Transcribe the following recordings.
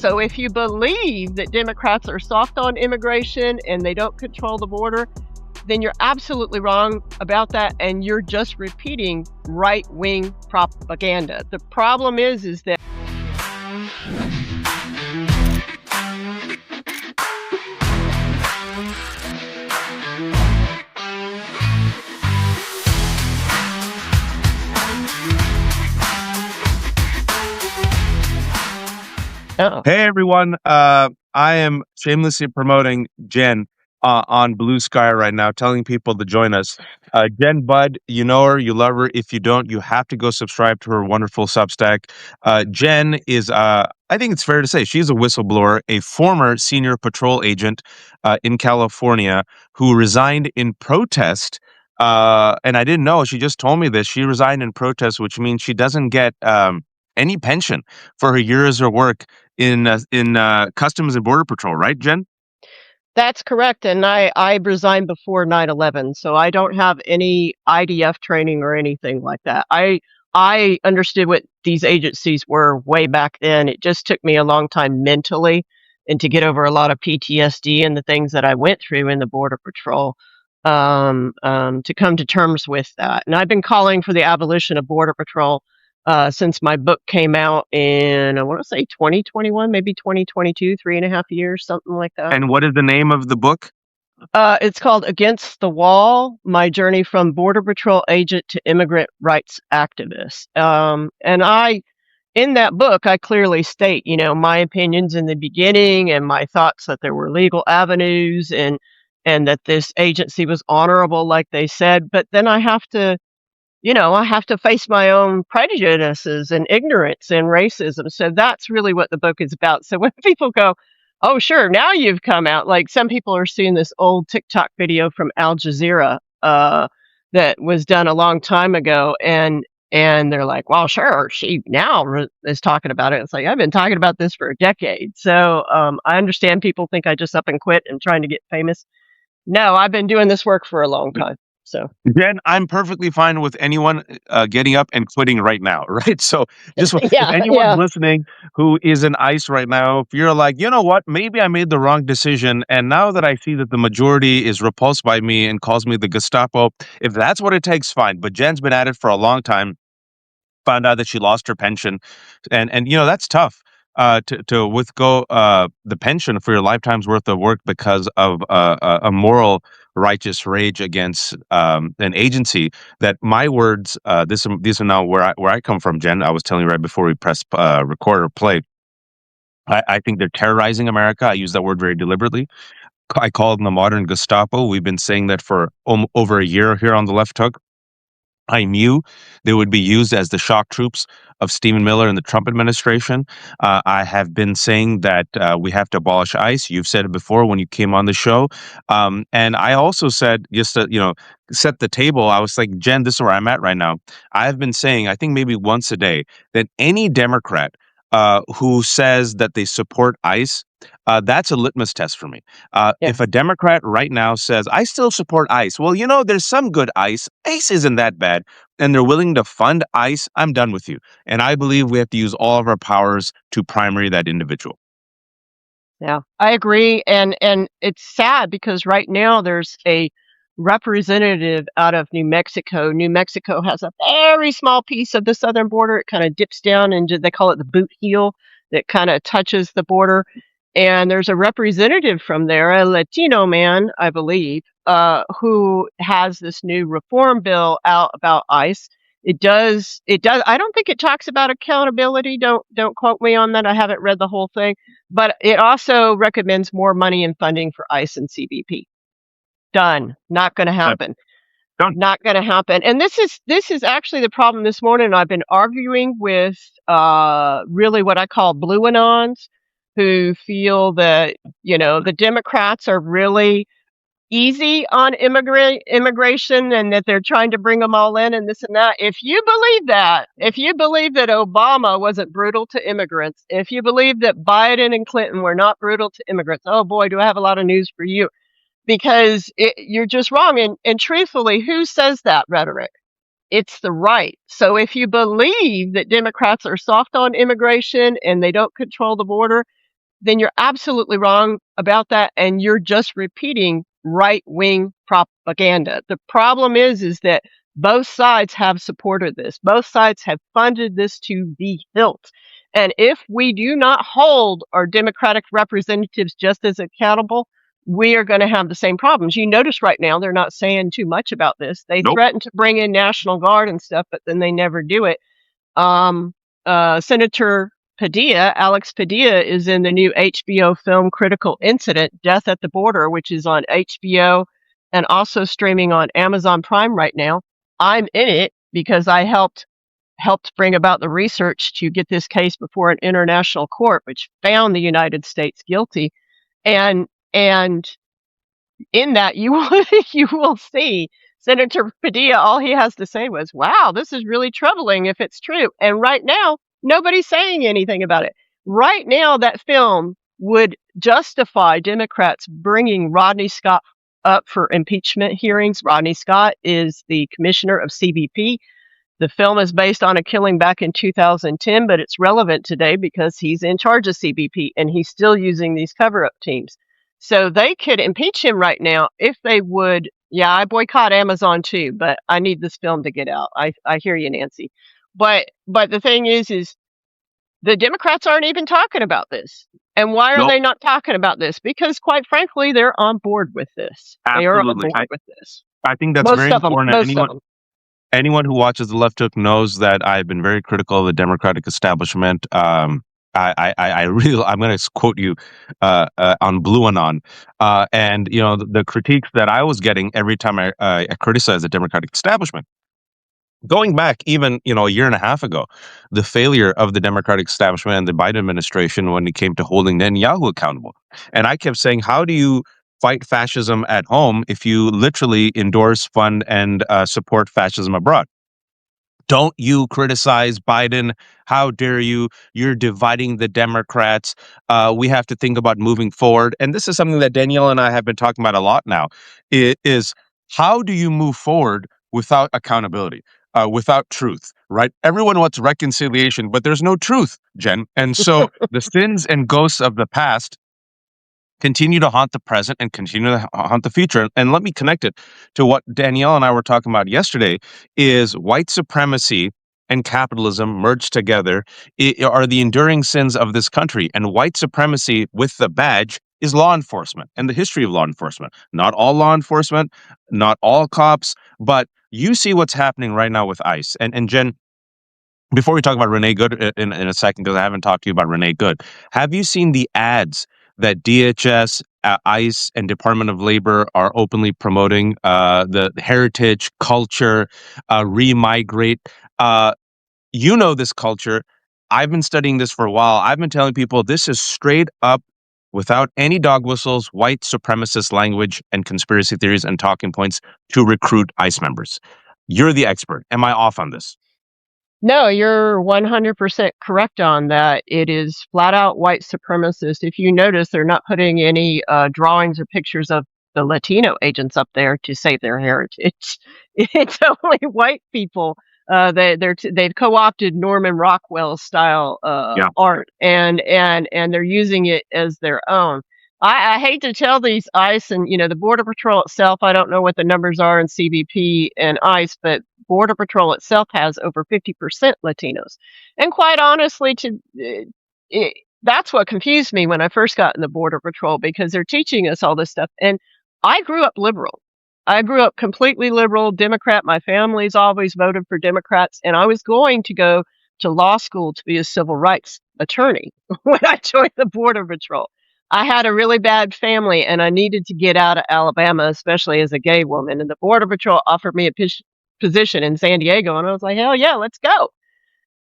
So if you believe that Democrats are soft on immigration and they don't control the border, then you're absolutely wrong about that, and you're just repeating right-wing propaganda. The problem is that Hey everyone, I am shamelessly promoting Jenn on Blue Sky right now, telling people to join us. Jenn Budd, you know her, you love her. If you don't, you have to go subscribe to her wonderful Substack. Jenn is, I think it's fair to say, she's a whistleblower, a former senior patrol agent in California who resigned in protest. And I didn't know, she just told me this. She resigned in protest, which means she doesn't get any pension for her years of work in Customs and Border Patrol, right, Jenn? that's correct. And I resigned before 9/11, so I don't have any IDF training or anything like that. I understood what these agencies were way back then. It just took me a long time mentally and to get over a lot of PTSD and the things that I went through in the Border Patrol to come to terms with that. And I've been calling for the abolition of Border Patrol since my book came out in, I want to say 2021, maybe 2022, 3.5 years, something like that. And what is the name of the book? It's called Against the Wall, My Journey from Border Patrol Agent to Immigrant Rights Activist. In that book, I clearly state, my opinions in the beginning and my thoughts that there were legal avenues and that this agency was honorable, like they said. But then I have to face my own prejudices and ignorance and racism. So that's really what the book is about. So when people go, oh, sure, now you've come out, like some people are seeing this old TikTok video from Al Jazeera that was done a long time ago. And they're like, well, sure, she now is talking about it. It's like, I've been talking about this for a decade. So I understand people think I just up and quit and trying to get famous. No, I've been doing this work for a long time. So, Jenn, I'm perfectly fine with anyone getting up and quitting right now, right? So just if yeah, anyone's listening who is in ICE right now, if you're like, you know what, maybe I made the wrong decision, and now that I see that the majority is repulsed by me and calls me the Gestapo, if that's what it takes, fine. But Jenn's been at it for a long time, found out that she lost her pension, and that's tough. To withgo the pension for your lifetime's worth of work because of a moral righteous rage against an agency that my words these are now where I come from, Jenn. I was telling you right before we press record or play. I think they're terrorizing America. I use that word very deliberately. I call them the modern Gestapo. We've been saying that for over a year here on the Left Hook. I knew they would be used as the shock troops of Stephen Miller and the Trump administration. I have been saying that we have to abolish ICE. You've said it before when you came on the show. And I also said, just to, set the table, I was like, Jenn, this is where I'm at right now. I've been saying, I think maybe once a day, that any Democrat who says that they support ICE, that's a litmus test for me. If a Democrat right now says, I still support ICE, well, there's some good ICE. ICE isn't that bad. And they're willing to fund ICE, I'm done with you. And I believe we have to use all of our powers to primary that individual. Yeah, I agree. And it's sad because right now there's a representative out of New Mexico. New Mexico has a very small piece of the southern border. It kind of dips down and they call it the boot heel that kind of touches the border. And there's a representative from there, a Latino man, I believe, who has this new reform bill out about ICE. It does. I don't think it talks about accountability. Don't quote me on that. I haven't read the whole thing, but it also recommends more money and funding for ICE and CBP. Done. Not going to happen. Not going to happen. And this is actually the problem this morning. I've been arguing with really what I call blue anons, who feel that the Democrats are really easy on immigration and that they're trying to bring them all in and this and that. If you believe that Obama wasn't brutal to immigrants, if you believe that Biden and Clinton were not brutal to immigrants, oh boy, do I have a lot of news for you. Because you're just wrong. And truthfully, who says that rhetoric? It's the right. So if you believe that Democrats are soft on immigration and they don't control the border, then you're absolutely wrong about that, and you're just repeating right-wing propaganda. The problem is that both sides have supported this. Both sides have funded this to the hilt. And if we do not hold our Democratic representatives just as accountable, we are going to have the same problems. You notice right now they're not saying too much about this. They Nope. threaten to bring in National Guard and stuff, but then they never do it. Um, Senator Padilla, Alex Padilla, is in the new HBO film Critical Incident, Death at the Border, which is on HBO and also streaming on Amazon Prime right now. I'm in it because I helped bring about the research to get this case before an international court, which found the United States guilty. And in that you will you will see Senator Padilla, all he has to say was, wow, this is really troubling if it's true. And right now, nobody's saying anything about it. Right now, that film would justify Democrats bringing Rodney Scott up for impeachment hearings. Rodney Scott is the commissioner of CBP. The film is based on a killing back in 2010, but it's relevant today because he's in charge of CBP and he's still using these cover up teams. So they could impeach him right now if they would. Yeah, I boycott Amazon too, but I need this film to get out. I hear you, Nancy. But the thing is the Democrats aren't even talking about this. And why are Nope. they not talking about this? Because quite frankly, they're on board with this. They are on Absolutely. board with this. I think that's Most very of them. important. Most of them. Anyone who watches the Left Hook knows that I've been very critical of the Democratic establishment. I really, I'm going to quote you on Blue Anon, and the critiques that I was getting every time I criticized the Democratic establishment. Going back even a year and a half ago, the failure of the Democratic establishment and the Biden administration when it came to holding Netanyahu accountable, and I kept saying, how do you fight fascism at home if you literally endorse, fund, and support fascism abroad? Don't you criticize Biden? How dare you? You're dividing the Democrats. We have to think about moving forward. And this is something that Danielle and I have been talking about a lot now. It is, how do you move forward without accountability, without truth, right? Everyone wants reconciliation, but there's no truth, Jen. And so the sins and ghosts of the past continue to haunt the present and continue to haunt the future. And let me connect it to what Danielle and I were talking about yesterday is white supremacy and capitalism merged together are the enduring sins of this country. And white supremacy with the badge is law enforcement and the history of law enforcement. Not all law enforcement, not all cops, but you see what's happening right now with ICE. And Jen, before we talk about Renee Good in a second, because I haven't talked to you about Renee Good, have you seen the ads that DHS, ICE, and Department of Labor are openly promoting the heritage, culture, remigrate? This culture. I've been studying this for a while. I've been telling people this is straight up, without any dog whistles, white supremacist language and conspiracy theories and talking points to recruit ICE members. You're the expert. Am I off on this? No, you're 100% correct on that. It is flat out white supremacist. If you notice, they're not putting any drawings or pictures of the Latino agents up there to save their heritage. It's only white people. They've co-opted Norman Rockwell style Yeah. art, and they're using it as their own. I hate to tell these ICE and the Border Patrol itself. I don't know what the numbers are in CBP and ICE, but Border Patrol itself has over 50% Latinos. And quite honestly, that's what confused me when I first got in the Border Patrol, because they're teaching us all this stuff. And I grew up liberal. I grew up completely liberal, Democrat. My family's always voted for Democrats. And I was going to go to law school to be a civil rights attorney when I joined the Border Patrol. I had a really bad family and I needed to get out of Alabama, especially as a gay woman. And the Border Patrol offered me a position in San Diego. And I was like, hell yeah, let's go.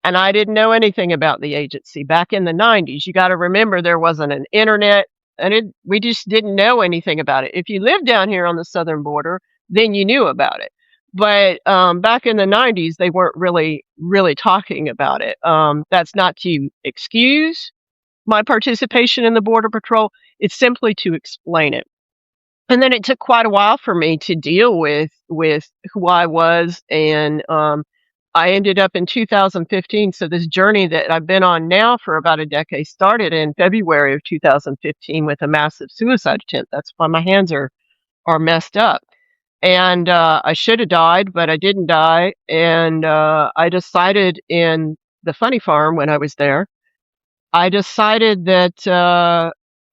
And I didn't know anything about the agency back in the 90s. You got to remember there wasn't an internet, and we just didn't know anything about it. If you lived down here on the southern border, then you knew about it. But back in the 90s, they weren't really talking about it. That's not to excuse my participation in the Border Patrol. It's simply to explain it. And then it took quite a while for me to deal with who I was, and I ended up in 2015. So this journey that I've been on now for about a decade started in February of 2015 with a massive suicide attempt. That's why my hands are messed up. And I should have died, but I didn't die. And I decided in the funny farm when I was there, I decided that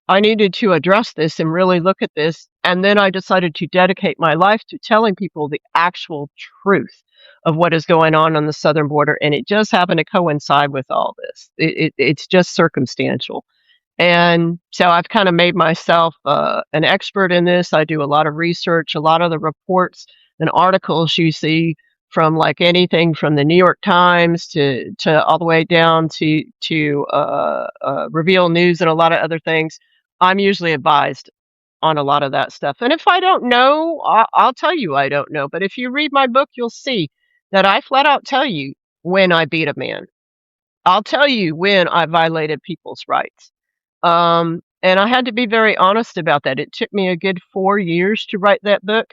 I needed to address this and really look at this. And then I decided to dedicate my life to telling people the actual truth of what is going on the southern border. And it just happened to coincide with all this. It's just circumstantial. And so I've kind of made myself an expert in this. I do a lot of research, a lot of the reports and articles you see from like anything from the New York Times to all the way down to Reveal News and a lot of other things. I'm usually advised on a lot of that stuff. And if I don't know, I'll tell you I don't know. But if you read my book, you'll see that I flat out tell you when I beat a man. I'll tell you when I violated people's rights. And I had to be very honest about that. It took me a good 4 years to write that book.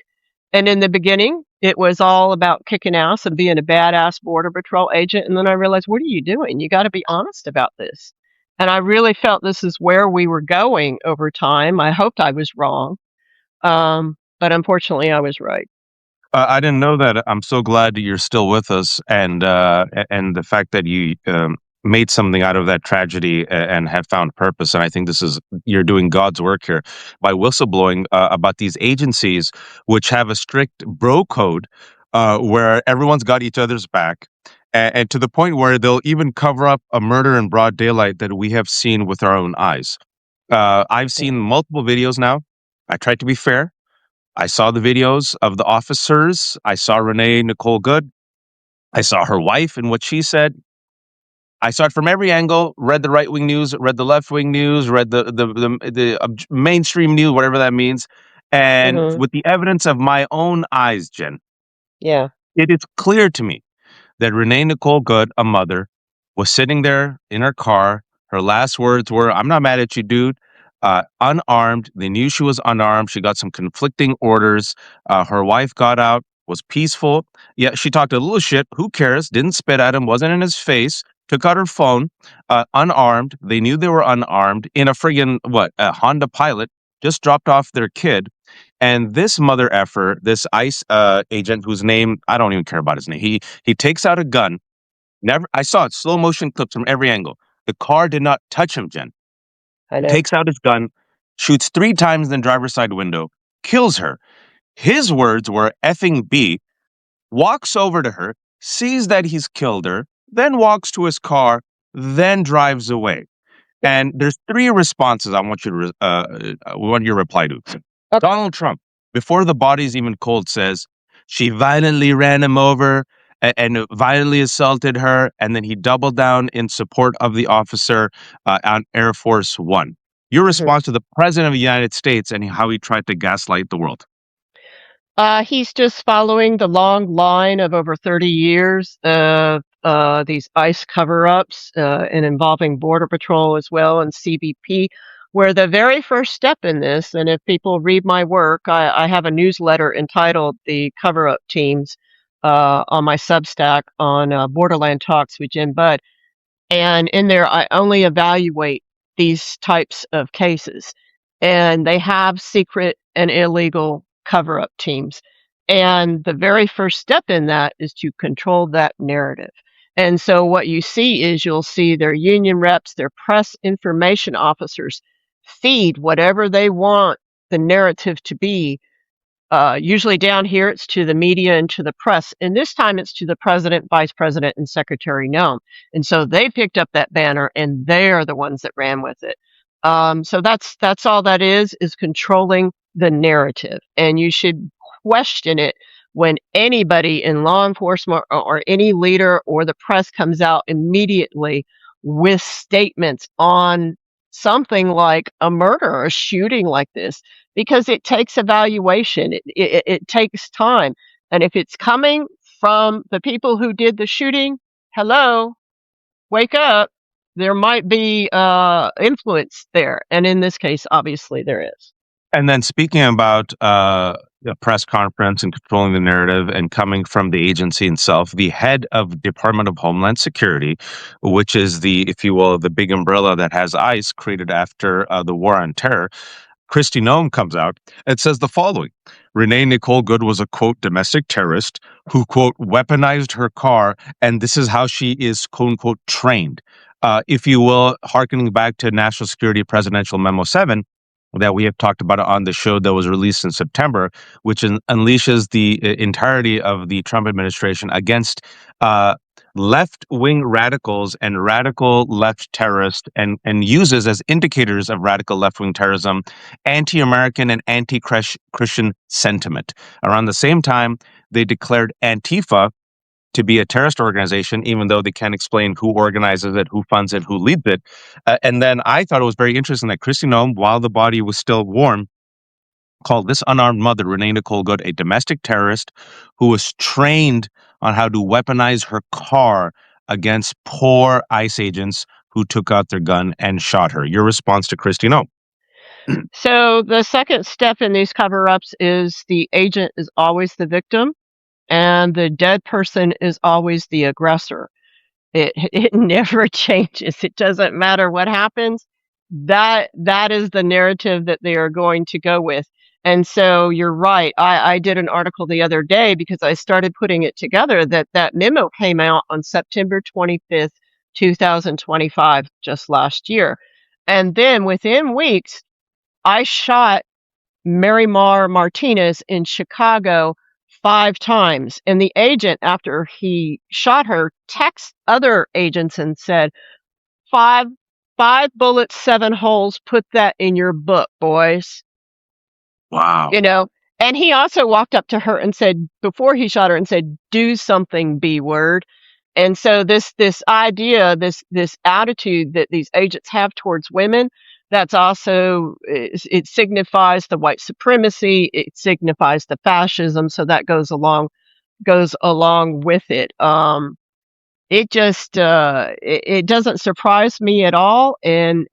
And in the beginning, it was all about kicking ass and being a badass border patrol agent. And then I realized, what are you doing? You got to be honest about this. And I really felt this is where we were going over time. I hoped I was wrong. But unfortunately, I was right. I didn't know that. I'm so glad that you're still with us, and and the fact that you made something out of that tragedy and have found purpose. And I think this is you're doing God's work here by whistleblowing about these agencies which have a strict bro code where everyone's got each other's back. And to the point where they'll even cover up a murder in broad daylight that we have seen with our own eyes. I've Yeah. seen multiple videos now. I tried to be fair. I saw the videos of the officers. I saw Renee Nicole Good. I saw her wife and what she said. I saw it from every angle. Read the right wing news, read the left wing news, read the mainstream news, whatever that means, and Hmm. with the evidence of my own eyes, Jen, Yeah. it is clear to me that Renee Nicole Good, a mother, was sitting there in her car. Her last words were, "I'm not mad at you, dude." Unarmed. They knew she was unarmed. She got some conflicting orders. Her wife got out, was peaceful. Yeah, she talked a little shit. Who cares? Didn't spit at him, wasn't in his face. Took out her phone, unarmed. They knew they were unarmed in a friggin' what? A Honda Pilot. Just dropped off their kid. And this mother effer, this ICE agent whose name I don't even care about his name. He takes out a gun. Never, I saw it slow motion clips from every angle. The car did not touch him, Jen. I know. Takes out his gun, shoots 3 times in the driver's side window, kills her. His words were effing B, walks over to her, sees that he's killed her, then walks to his car, then drives away. Yeah. And there's 3 responses I want you to want your reply to. Okay. Donald Trump, before the body's even cold, says she violently ran him over and violently assaulted her, and then he doubled down in support of the officer on Air Force One. Your Mhm. response to the president of the United States and how he tried to gaslight the world. He's just following the long line of over 30 years of these ICE cover-ups and involving Border Patrol as well and CBP, where the very first step in this, and if people read my work, I have a newsletter entitled The Cover-Up Teams on my Substack on Borderland Talks with Jenn Budd. And in there, I only evaluate these types of cases. And they have secret and illegal cover up teams. And the very first step in that is to control that narrative. And so what you see is you'll see their union reps, their press information officers feed whatever they want the narrative to be. Usually down here, it's to the media and to the press. And this time it's to the president, vice president, and Secretary Noem. And so they picked up that banner and they're the ones that ran with it. So that's all that is controlling the narrative. And you should question it when anybody in law enforcement or any leader or the press comes out immediately with statements on something like a murder or a shooting like this because it takes evaluation. It takes time. And if it's coming from the people who did the shooting, hello, wake up. There might be influence there. And in this case, obviously there is. And then speaking about a press conference and controlling the narrative and coming from the agency itself, the head of Department of Homeland Security, which is the, if you will, the big umbrella that has ICE created after the war on terror. Kristi Noem comes out and says the following: Renee Nicole Good was a, quote, domestic terrorist who, quote, weaponized her car, and this is how she is, quote unquote, trained. If you will, hearkening back to National Security Presidential Memo 7, that we have talked about on the show that was released in September, which unleashes the entirety of the Trump administration against uh, left-wing radicals and radical left terrorists, and uses as indicators of radical left-wing terrorism anti-American and anti-Christian sentiment. Around the same time, they declared Antifa to be a terrorist organization, even though they can't explain who organizes it, who funds it, who leads it. And then I thought it was very interesting that Kristi Noem, while the body was still warm, called this unarmed mother, Renee Nicole Good, a domestic terrorist who was trained on how to weaponize her car against poor ICE agents who took out their gun and shot her. Your response to Kristi Noem? So the second step in these cover-ups is the agent is always the victim and the dead person is always the aggressor. It never changes. It doesn't matter what happens. That is the narrative that they are going to go with. And so you're right. I did an article the other day because I started putting it together that memo came out on September 25th, 2025, just last year. And then within weeks, I shot Mary Mar Martinez in Chicago 5 times. And the agent, after he shot her, texted other agents and said, five, 5 bullets, 7 holes, put that in your book, boys. Wow. You know, and he also walked up to her and said, before he shot her, and said, do something, B word. And so this idea, this attitude that these agents have towards women, that's also, it signifies the white supremacy, it signifies the fascism, so that goes along with it. It just it doesn't surprise me at all, and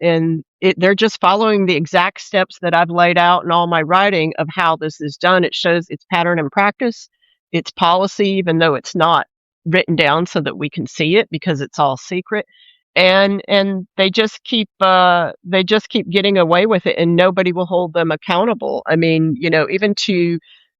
they're just following the exact steps that I've laid out in all my writing of how this is done. It shows its pattern and practice, its policy, even though it's not written down so that we can see it because it's all secret. And they just keep getting away with it, and nobody will hold them accountable. I mean, even to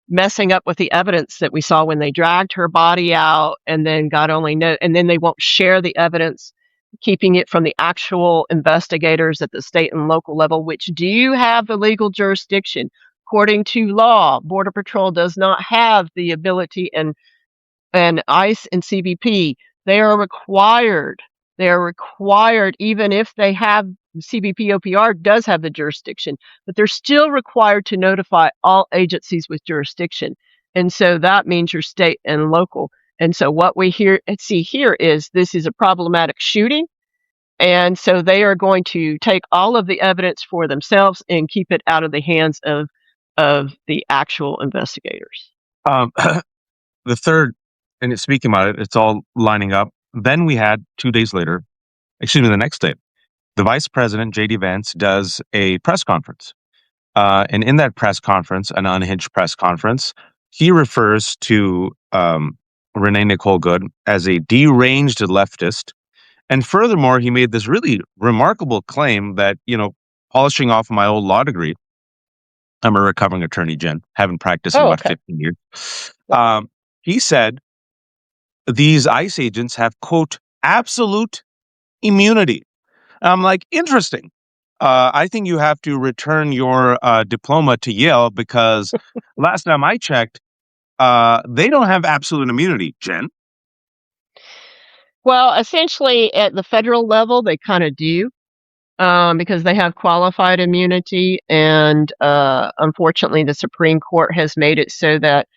messing up with the evidence that we saw when they dragged her body out, and then God only knows, and then they won't share the evidence, keeping it from the actual investigators at the state and local level, which do have the legal jurisdiction. According to law, Border Patrol does not have the ability, and ICE and CBP, they are required. They are required, even if they have CBP OPR does have the jurisdiction, but they're still required to notify all agencies with jurisdiction. And so that means your state and local. And so what we see here is this is a problematic shooting. And so they are going to take all of the evidence for themselves and keep it out of the hands of the actual investigators. Um, the third, and speaking about it, it's all lining up. Then we had 2 days later, excuse me, the next day, the vice president, J.D. Vance, does a press conference. And in that press conference, an unhinged press conference, he refers to Renee Nicole Good as a deranged leftist. And furthermore, he made this really remarkable claim that, polishing off my old law degree, I'm a recovering attorney, Jen, haven't practiced in about 15 years. He said these ICE agents have, quote, absolute immunity. I'm like, interesting. I think you have to return your diploma to Yale because last time I checked, they don't have absolute immunity, Jen. Well, essentially, at the federal level, they kind of do, because they have qualified immunity, and unfortunately, the Supreme Court has made it so that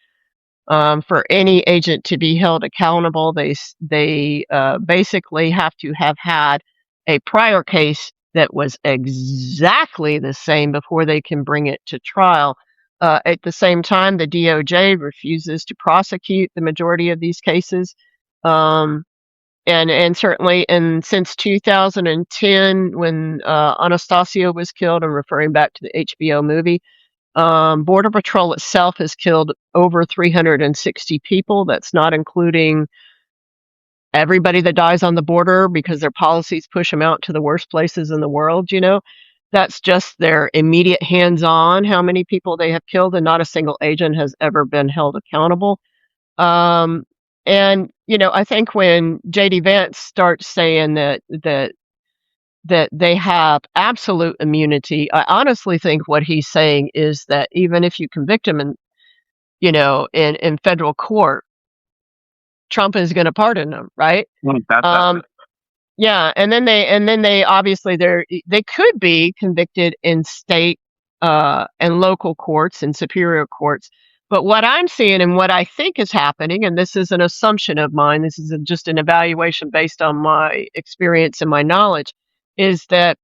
for any agent to be held accountable, they basically have to have had a prior case that was exactly the same before they can bring it to trial. At the same time, the DOJ refuses to prosecute the majority of these cases. And certainly, and since 2010, when Anastasia was killed, I'm referring back to the HBO movie, Border Patrol itself has killed over 360 people. That's not including everybody that dies on the border because their policies push them out to the worst places in the world, you know. That's just their immediate hands on, how many people they have killed, and not a single agent has ever been held accountable. Um, and, you know, I think when JD Vance starts saying that they have absolute immunity, I honestly think what he's saying is that even if you convict him in, you know, in federal court, Trump is going to pardon them, right? That's Um, yeah, and then they obviously they could be convicted in state and local courts and superior courts. But what I'm seeing and what I think is happening, and this is an assumption of mine, this is just an evaluation based on my experience and my knowledge, is that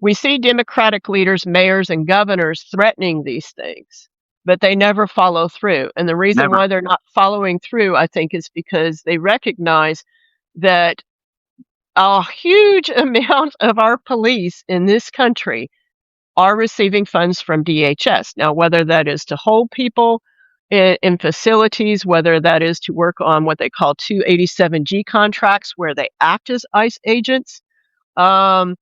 we see Democratic leaders, mayors, and governors threatening these things, but they never follow through. And the reason never. why they're not following through, I think, is because they recognize that a huge amount of our police in this country are receiving funds from DHS. Now, whether that is to hold people in facilities, whether that is to work on what they call 287G contracts, where they act as ICE agents. Um,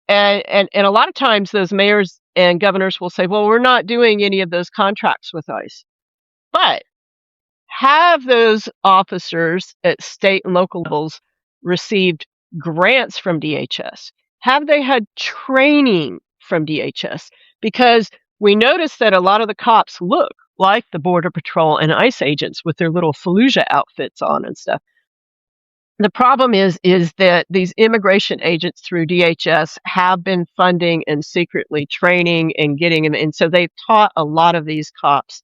and a lot of times those mayors and governors will say, well, we're not doing any of those contracts with ICE. But have those officers at state and local levels received grants from DHS? Have they had training from DHS? Because we notice that a lot of the cops look like the Border Patrol and ICE agents with their little Fallujah outfits on and stuff. The problem is that these immigration agents through DHS have been funding and secretly training and getting them, and so they've taught a lot of these cops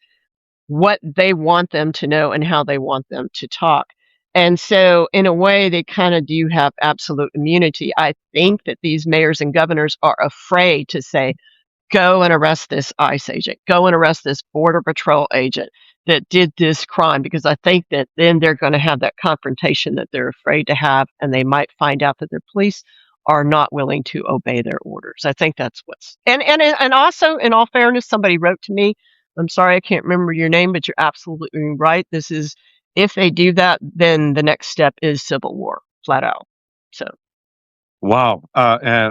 what they want them to know and how they want them to talk. And so, in a way, they kind of do have absolute immunity. I think that these mayors and governors are afraid to say, go and arrest this ICE agent, go and arrest this Border Patrol agent that did this crime, because I think that then they're going to have that confrontation that they're afraid to have, and they might find out that their police are not willing to obey their orders. I think that's what's and also, in all fairness, somebody wrote to me. I'm sorry I can't remember your name, but you're absolutely right. This is, if they do that, then the next step is civil war, flat out. So Wow.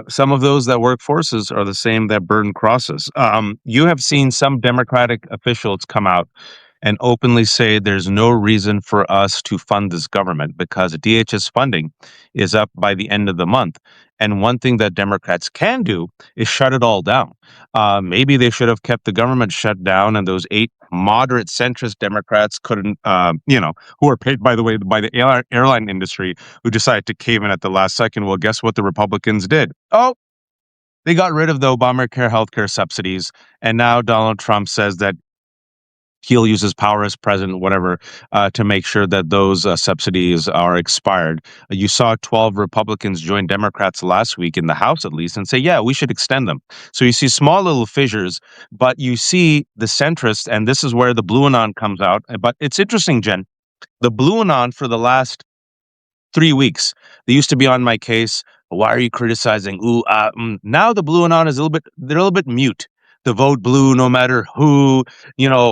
Some of those that work forces are the same that burn crosses. You have seen some Democratic officials come out and openly say there's no reason for us to fund this government because DHS funding is up by the end of the month. And one thing that Democrats can do is shut it all down. Maybe they should have kept the government shut down, and those 8 moderate centrist Democrats couldn't, who are paid, by the way, by the airline industry, who decided to cave in at the last second. Well, guess what the Republicans did? Oh, they got rid of the Obamacare healthcare subsidies. And now Donald Trump says that he'll use his power as president, whatever, to make sure that those subsidies are expired. You saw 12 Republicans join Democrats last week in the House, at least, and say, yeah, we should extend them. So you see small little fissures, but you see the centrists, and this is where the blue anon comes out. But it's interesting, Jen. The blue anon for the last 3 weeks. They used to be on my case. Why are you criticizing? Now the blue anon is they're a little bit mute. The vote blue, no matter who,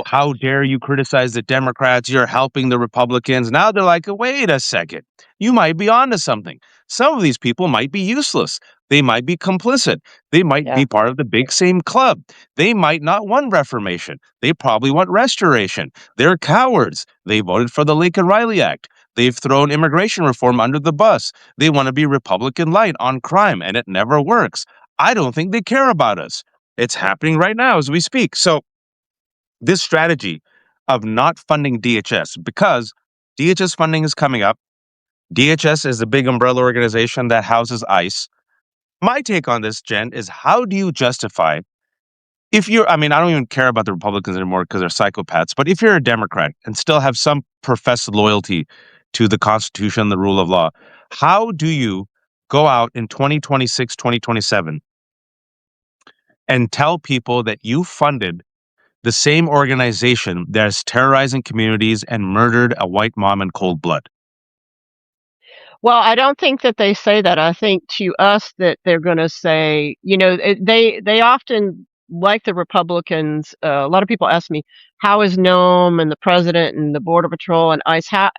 how dare you criticize the Democrats? You're helping the Republicans. Now they're like, wait a second. You might be onto something. Some of these people might be useless. They might be complicit. They might yeah, be part of the big same club. They might not want reformation. They probably want restoration. They're cowards. They voted for the Lincoln Riley Act. They've thrown immigration reform under the bus. They want to be Republican light on crime, and it never works. I don't think they care about us. It's happening right now as we speak. So, this strategy of not funding DHS, because DHS funding is coming up, DHS is a big umbrella organization that houses ICE. My take on this, Jen, is how do you justify if you're, I mean, I don't even care about the Republicans anymore because they're psychopaths, but if you're a Democrat and still have some professed loyalty to the Constitution, the rule of law, how do you go out in 2026, 2027 and tell people that you funded the same organization that's terrorizing communities and murdered a white mom in cold blood? well, I don't think that they say that. I think to us that they're going to say, you know, they often like the Republicans, a lot of people ask me, how is Nome and the president and the Border Patrol and ICE,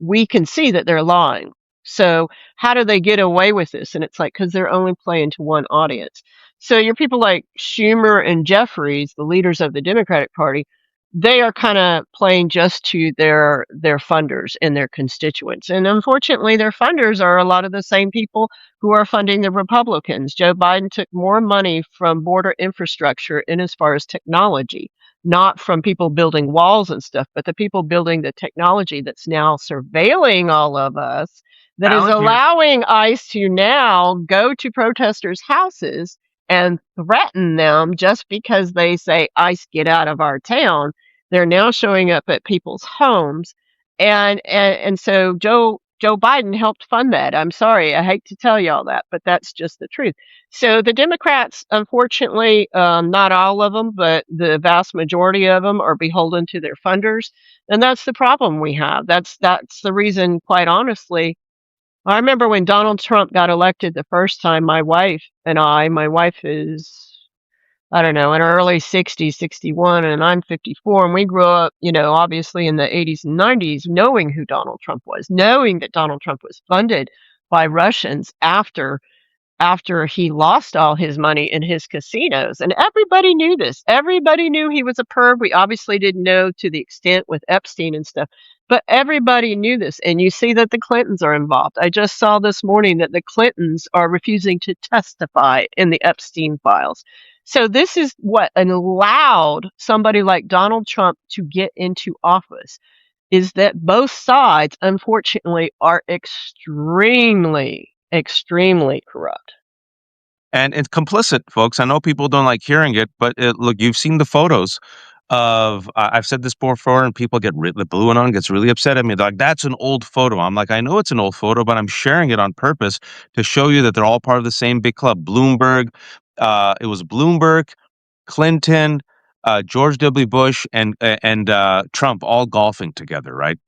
we can see that they're lying. So how do they get away with this? And it's like, because they're only playing to one audience. So your people like Schumer and Jeffries, the leaders of the Democratic Party, they are kind of playing just to their funders and their constituents. And unfortunately, their funders are a lot of the same people who are funding the Republicans. Joe Biden took more money from border infrastructure in as far as technology, not from people building walls and stuff, but the people building the technology that's now surveilling all of us, that is Valid here. allowing ICE to now go to protesters' houses and threaten them just because they say, ICE, get out of our town. They're now showing up at people's homes. And so Joe Biden helped fund that. I'm sorry, I hate to tell y'all that, but that's just the truth. So the Democrats, unfortunately, not all of them, but the vast majority of them are beholden to their funders, and that's the problem we have. That's the reason, quite honestly. I remember when Donald Trump got elected the first time. My wife is, I don't know, in her early 60s, 61, and I'm 54. And we grew up, obviously in the 80s and 90s, knowing who Donald Trump was, knowing that Donald Trump was funded by Russians after he lost all his money in his casinos. And everybody knew this. Everybody knew he was a perv. We obviously didn't know to the extent with Epstein and stuff, but everybody knew this. And you see that the Clintons are involved. I just saw this morning that the Clintons are refusing to testify in the Epstein files. So this is what allowed somebody like Donald Trump to get into office, is that both sides, unfortunately, are extremely, extremely corrupt. And it's complicit, folks. I know people don't like hearing it, but look, you've seen the photos of. I've said this before, and people get the blue one on gets really upset at me. They're like, "That's an old photo." I'm like, "I know it's an old photo, but I'm sharing it on purpose to show you that they're all part of the same big club." Bloomberg, it was Bloomberg, Clinton, George W. Bush, and Trump all golfing together, right?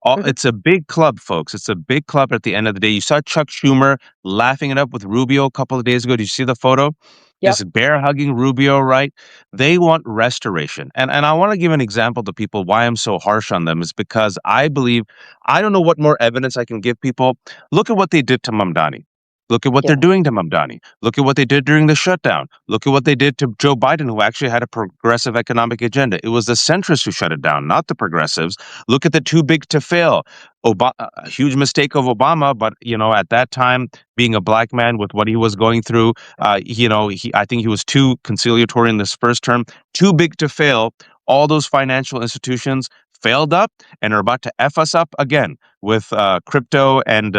Mhm. It's a big club, folks. It's a big club at the end of the day. You saw Chuck Schumer laughing it up with Rubio a couple of days ago. Did you see the photo? Yep. Just bear hugging Rubio, right? They want restoration. And I want to give an example to people why I'm so harsh on them is because I believe I don't know what more evidence I can give people. Look at what they did to Mamdani. Look at what they're Yeah. doing to Mamdani. Look at what they did during the shutdown. Look at what they did to Joe Biden, who actually had a progressive economic agenda. It was the centrists who shut it down, not the progressives. Look at the too big to fail. A huge mistake of Obama, but at that time, being a black man with what he was going through, I think he was too conciliatory in this first term, too big to fail. All those financial institutions failed up and are about to f us up again with crypto and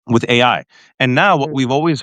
with AI. And now what Mm. we've always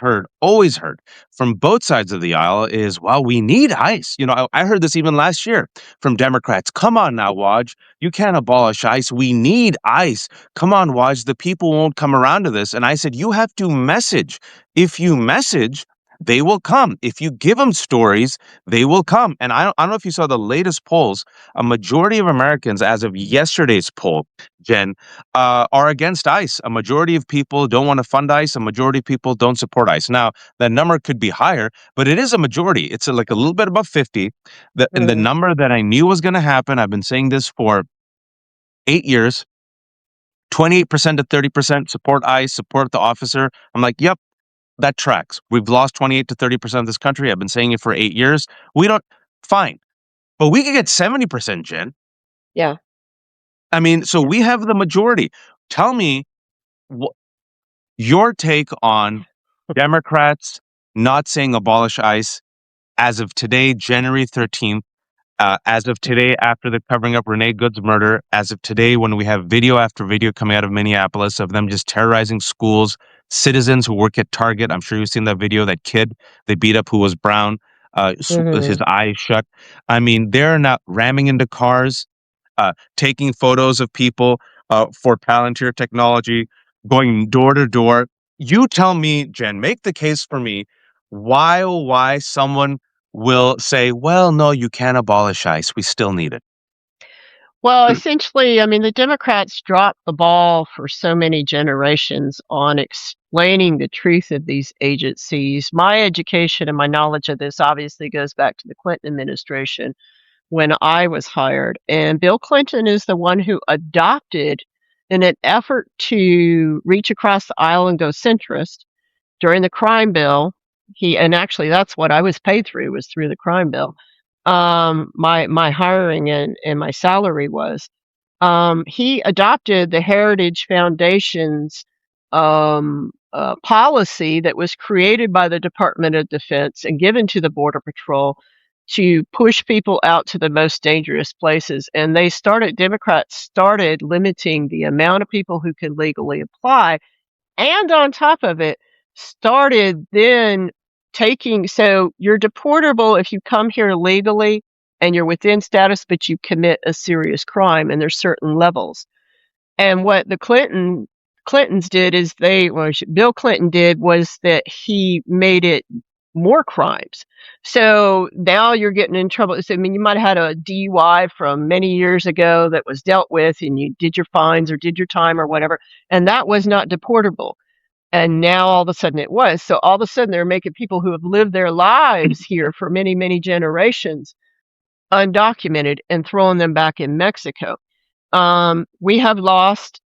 heard from both sides of the aisle is, well, we need ICE. I heard this even last year from Democrats. Come on now, Waj. You can't abolish ICE. We need ICE. Come on, Waj. The people won't come around to this. And I said, you have to message. If you message, they will come. If you give them stories, they will come. And I don't know if you saw the latest polls. A majority of Americans, as of yesterday's poll, Jen, are against ICE. A majority of people don't want to fund ICE. A majority of people don't support ICE. Now, that number could be higher, but it is a majority. It's like a little bit above 50. And the Mm. number that I knew was going to happen, I've been saying this for 8 years, 28% to 30% support ICE, support the officer. I'm like, yep, that tracks. We've lost 28 to 30% of this country. I've been saying it for 8 years. We don't, fine. But we could get 70%, Jen. Yeah. I mean, so Yeah. we have the majority. Tell me, your take on Democrats not saying abolish ICE as of today, January 13th, as of today, after the covering up Renee Good's murder, as of today, when we have video after video coming out of Minneapolis of them just terrorizing schools, citizens who work at Target. I'm sure you've seen that video, that kid they beat up who was brown, his Mhm. eyes shut. I mean, they're not ramming into cars, taking photos of people for Palantir technology, going door to door. You tell me, Jen, make the case for me why someone will say, well, no, you can't abolish ICE. We still need it. Well, essentially, I mean, the Democrats dropped the ball for so many generations on explaining the truth of these agencies. My education and my knowledge of this obviously goes back to the Clinton administration when I was hired. And Bill Clinton is the one who adopted, in an effort to reach across the aisle and go centrist during the crime bill. And actually that's what I was paid through, was through the crime bill. My hiring and my salary was. He adopted the Heritage Foundation's policy that was created by the Department of Defense and given to the Border Patrol to push people out to the most dangerous places. And Democrats started limiting the amount of people who could legally apply, and on top of it, started then so you're deportable if you come here legally and you're within status, but you commit a serious crime, and there's certain levels. And what the Clintons did is Bill Clinton did was that he made it more crimes. So now you're getting in trouble. So, I mean, you might have had a DUI from many years ago that was dealt with, and you did your fines or did your time or whatever, and that was not deportable. And now all of a sudden it was. So all of a sudden they're making people who have lived their lives here for many, many generations undocumented and throwing them back in Mexico. We have lost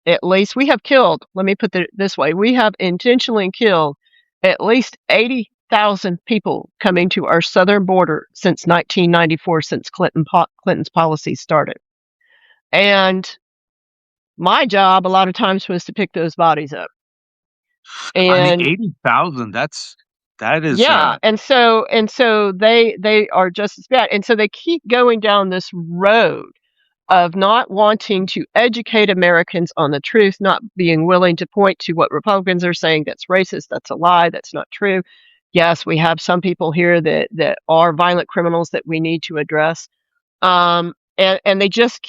we have killed, let me put it this way, we have intentionally killed at least 80,000 people coming to our southern border since 1994, since Clinton's policies started. And my job a lot of times was to pick those bodies up. I mean, And 80,000, that is, yeah, and so they are just as bad. And so they keep going down this road of not wanting to educate Americans on the truth, not being willing to point to what Republicans are saying that's racist, that's a lie, that's not true. Yes, we have some people here that are violent criminals that we need to address. And they just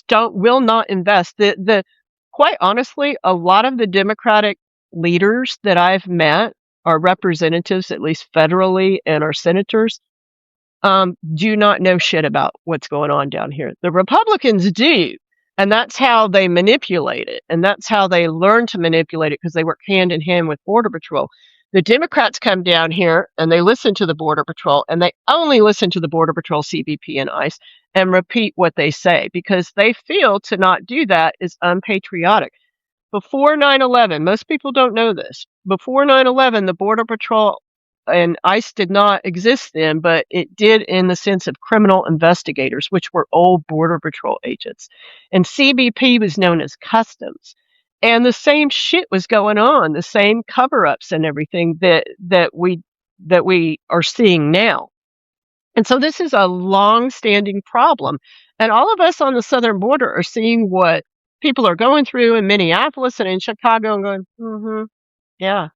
will not invest. The Quite honestly, a lot of the Democratic leaders that I've met, our representatives, at least federally, and our senators, do not know shit about what's going on down here. The Republicans do, and that's how they manipulate it, and that's how they learn to manipulate it, because they work hand in hand with Border Patrol. The Democrats come down here and they listen to the Border Patrol, and they only listen to the Border Patrol, CBP, and ICE, and repeat what they say, because they feel to not do that is unpatriotic. Before 9/11, most people don't know this. Before 9/11, the Border Patrol and ICE did not exist then, but it did in the sense of criminal investigators, which were old Border Patrol agents. And CBP was known as Customs. And the same shit was going on, the same cover-ups and everything that we are seeing now. And so this is a long-standing problem. And all of us on the southern border are seeing what people are going through in Minneapolis and in Chicago and going, yeah,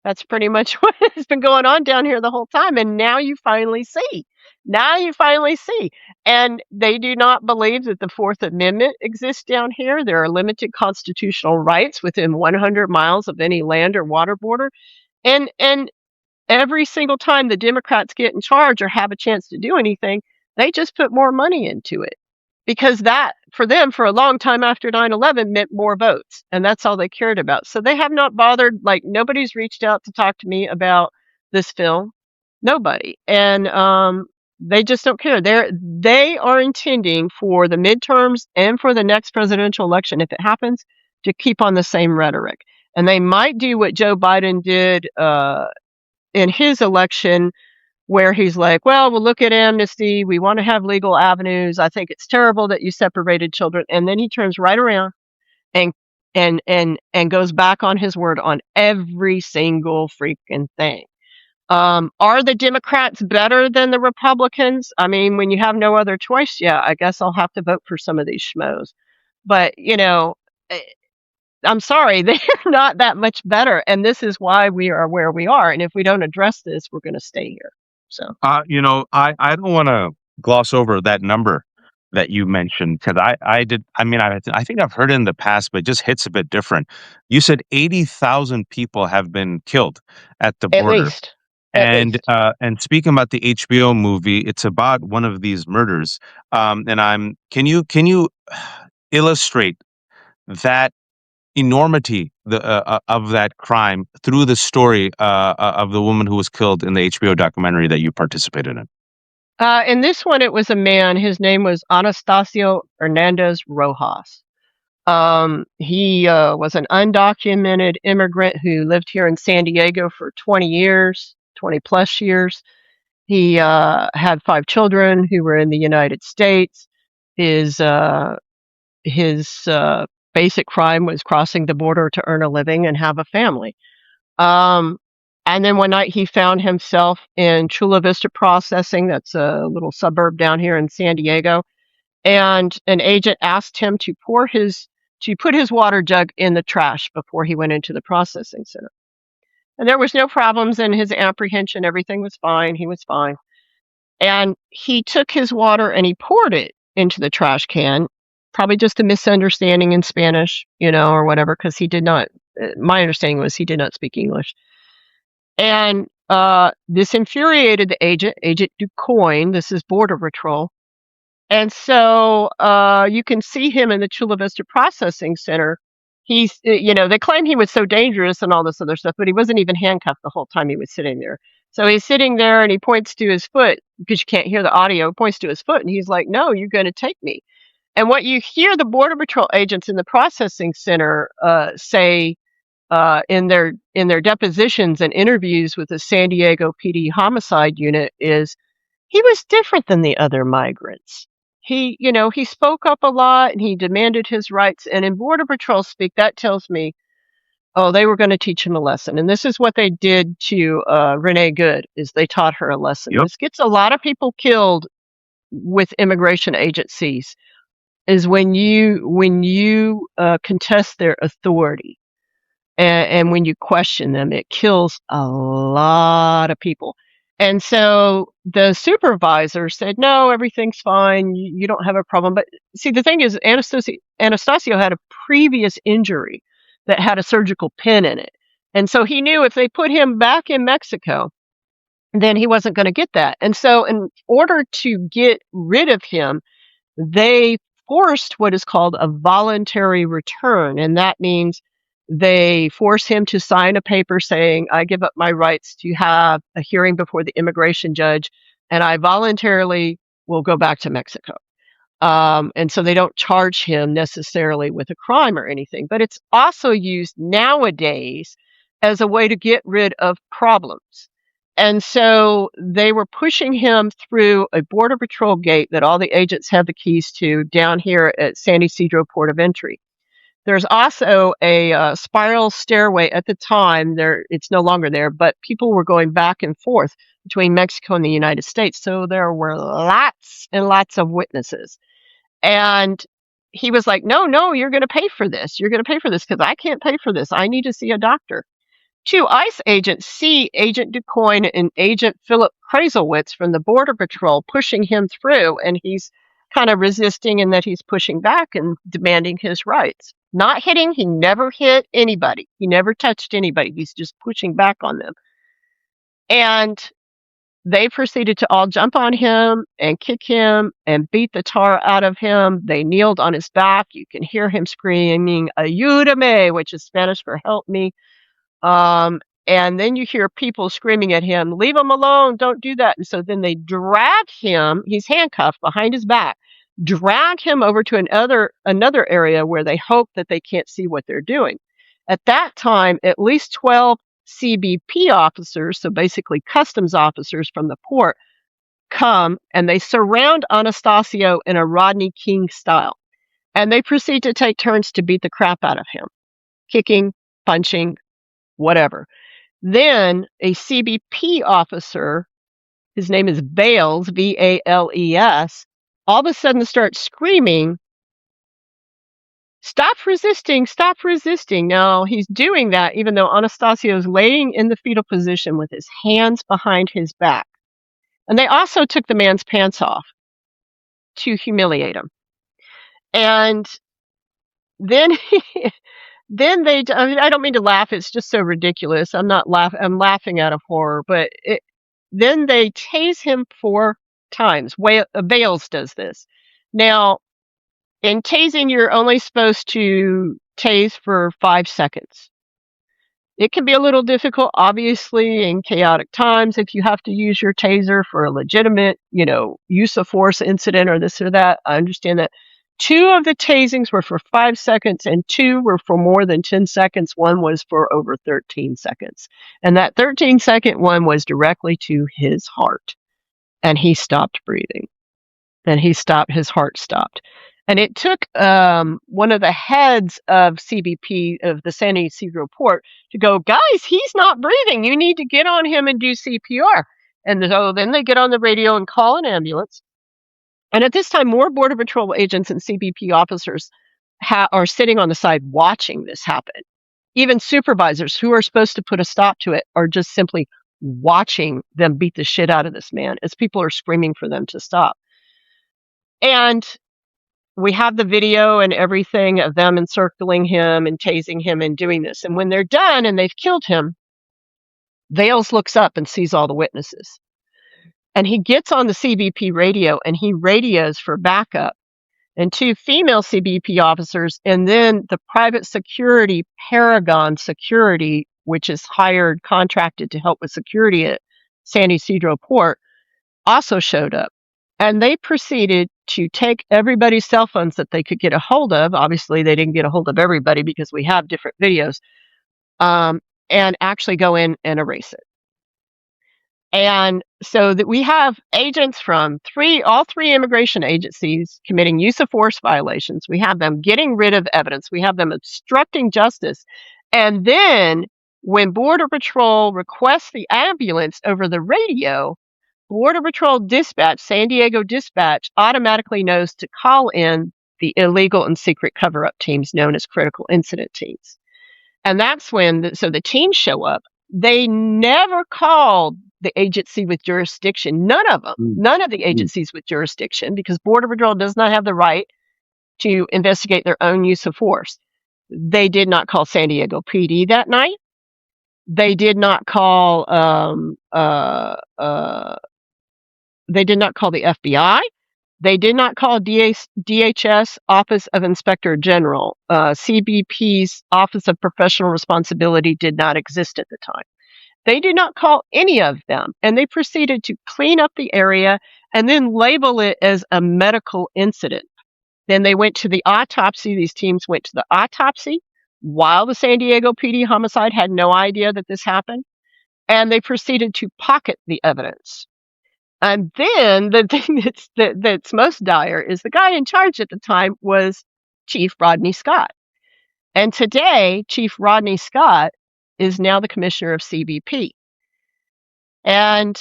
that's pretty much what has been going on down here the whole time. And now you finally see. Now you finally see. And they do not believe that the Fourth Amendment exists down here. There are limited constitutional rights within 100 miles of any land or water border. And every single time the Democrats get in charge or have a chance to do anything, they just put more money into it. Because that, for them, for a long time after 9/11, meant more votes. And that's all they cared about. So they have not bothered, like, nobody's reached out to talk to me about this film. Nobody. And they just don't care. They are intending for the midterms and for the next presidential election, if it happens, to keep on the same rhetoric. And they might do what Joe Biden did in his election, where he's like, well, we'll look at amnesty. We want to have legal avenues. I think it's terrible that you separated children. And then he turns right around and and goes back on his word on every single freaking thing. Are the Democrats better than the Republicans? I mean, when you have no other choice, yeah, I guess I'll have to vote for some of these schmoes. But, eh, I'm sorry, they're not that much better. And this is why we are where we are. And if we don't address this, we're going to stay here. So. I don't wanna gloss over that number that you mentioned, because I think I've heard it in the past, but it just hits a bit different. You said 80,000 people have been killed at the At border. least. At And, least. speaking about the HBO movie, it's about one of these murders. And I'm can you illustrate that enormity of that crime through the story of the woman who was killed in the HBO documentary that you participated in? In this one, it was a man. His name was Anastasio Hernandez Rojas. He was an undocumented immigrant who lived here in San Diego for 20 years, 20 plus years. He had 5 children who were in the United States. His uh, his basic crime was crossing the border to earn a living and have a family. Um, and then one night he found himself in Chula Vista Processing. That's a little suburb down here in San Diego. And an agent asked him to put his water jug in the trash before he went into the processing center. And there was no problems in his apprehension. Everything was fine. He was fine. And he took his water and he poured it into the trash can. Probably just a misunderstanding in Spanish, or whatever, because he did not. My understanding was he did not speak English. And this infuriated the agent, Agent Ducoin. This is Border Patrol. And so you can see him in the Chula Vista Processing Center. They claim he was so dangerous and all this other stuff, but he wasn't even handcuffed the whole time he was sitting there. So he's sitting there and he points to his foot because you can't hear the audio, points to his foot, and he's like, "No, you're going to take me." And what you hear the Border Patrol agents in the processing center say in their depositions and interviews with the San Diego PD homicide unit is he was different than the other migrants. He spoke up a lot and he demanded his rights. And in Border Patrol speak, that tells me, oh, they were going to teach him a lesson. And this is what they did to Renee Good, is they taught her a lesson. Yep. This gets a lot of people killed with immigration agencies, is when you contest their authority. And when you question them, it kills a lot of people. And so the supervisor said, "No, everything's fine. You don't have a problem." But see, the thing is, Anastasio had a previous injury that had a surgical pin in it. And so he knew if they put him back in Mexico, then he wasn't going to get that. And so in order to get rid of him, they forced what is called a voluntary return. And that means they force him to sign a paper saying, "I give up my rights to have a hearing before the immigration judge, and I voluntarily will go back to Mexico." And so they don't charge him necessarily with a crime or anything. But it's also used nowadays as a way to get rid of problems. And so they were pushing him through a Border Patrol gate that all the agents have the keys to down here at San Ysidro Port of Entry. There's also a spiral stairway at the time. It's no longer there, but people were going back and forth between Mexico and the United States. So there were lots and lots of witnesses. And he was like, "No, no, you're going to pay for this. You're going to pay for this because I can't pay for this. I need to see a doctor." Two ICE agents see Agent Ducoin and Agent Philip Kraselwitz from the Border Patrol pushing him through, and he's kind of resisting in that he's pushing back and demanding his rights. Not hitting, he never hit anybody. He never touched anybody. He's just pushing back on them. And they proceeded to all jump on him and kick him and beat the tar out of him. They kneeled on his back. You can hear him screaming, "Ayúdame," which is Spanish for "help me." And then you hear people screaming at him, "Leave him alone, don't do that." And so then they drag him, he's handcuffed behind his back, drag him over to another area where they hope that they can't see what they're doing. At that time, at least 12 CBP officers, so basically customs officers from the port, come and they surround Anastasio in a Rodney King style. And they proceed to take turns to beat the crap out of him, kicking, punching, whatever. Then a CBP officer, his name is Vales, Vales, all of a sudden starts screaming, "Stop resisting, stop resisting." Now, he's doing that even though Anastasio is laying in the fetal position with his hands behind his back. And they also took the man's pants off to humiliate him. And then I don't mean to laugh. It's just so ridiculous. I'm not laughing. I'm laughing out of horror. But then they tase him 4 times. Vales does this. Now, In tasing, you're only supposed to tase for 5 seconds. It can be a little difficult, obviously, in chaotic times if you have to use your taser for a legitimate, use of force incident or this or that. I understand that. 2 of the tasings were for 5 seconds and 2 were for more than 10 seconds. One was for over 13 seconds. And that 13-second one was directly to his heart. And he stopped breathing. And his heart stopped. And it took one of the heads of CBP, of the San Ysidro report, to go, guys, he's not breathing. You need to get on him and do CPR. And so then they get on the radio and call an ambulance. And at this time, more Border Patrol agents and CBP officers are sitting on the side watching this happen. Even supervisors who are supposed to put a stop to it are just simply watching them beat the shit out of this man as people are screaming for them to stop. And we have the video and everything of them encircling him and tasing him and doing this. And when they're done and they've killed him, Vales looks up and sees all the witnesses. And he gets on the CBP radio and he radios for backup. And 2 female CBP officers, and then the private security, Paragon Security, which is contracted to help with security at San Ysidro Port, also showed up. And they proceeded to take everybody's cell phones that they could get a hold of. Obviously, they didn't get a hold of everybody because we have different videos, and actually go in and erase it. And so that we have agents from all three immigration agencies committing use of force violations. We have them getting rid of evidence. We have them obstructing justice. And then when Border Patrol requests the ambulance over the radio, Border Patrol dispatch, San Diego dispatch, automatically knows to call in the illegal and secret cover-up teams known as critical incident teams. And that's when, the teams show up. They never called the agency with jurisdiction. None of them. None of the agencies with jurisdiction, because Border Patrol does not have the right to investigate their own use of force. They did not call San Diego PD that night. They did not call they did not call the FBI. They did not call DHS, Office of Inspector General. CBP's Office of Professional Responsibility did not exist at the time. They did not call any of them, and they proceeded to clean up the area and then label it as a medical incident. Then they went to the autopsy. These teams went to the autopsy while the San Diego PD homicide had no idea that this happened, and they proceeded to pocket the evidence. And then the thing that's most dire is the guy in charge at the time was Chief Rodney Scott. And today, Chief Rodney Scott is now the commissioner of CBP. And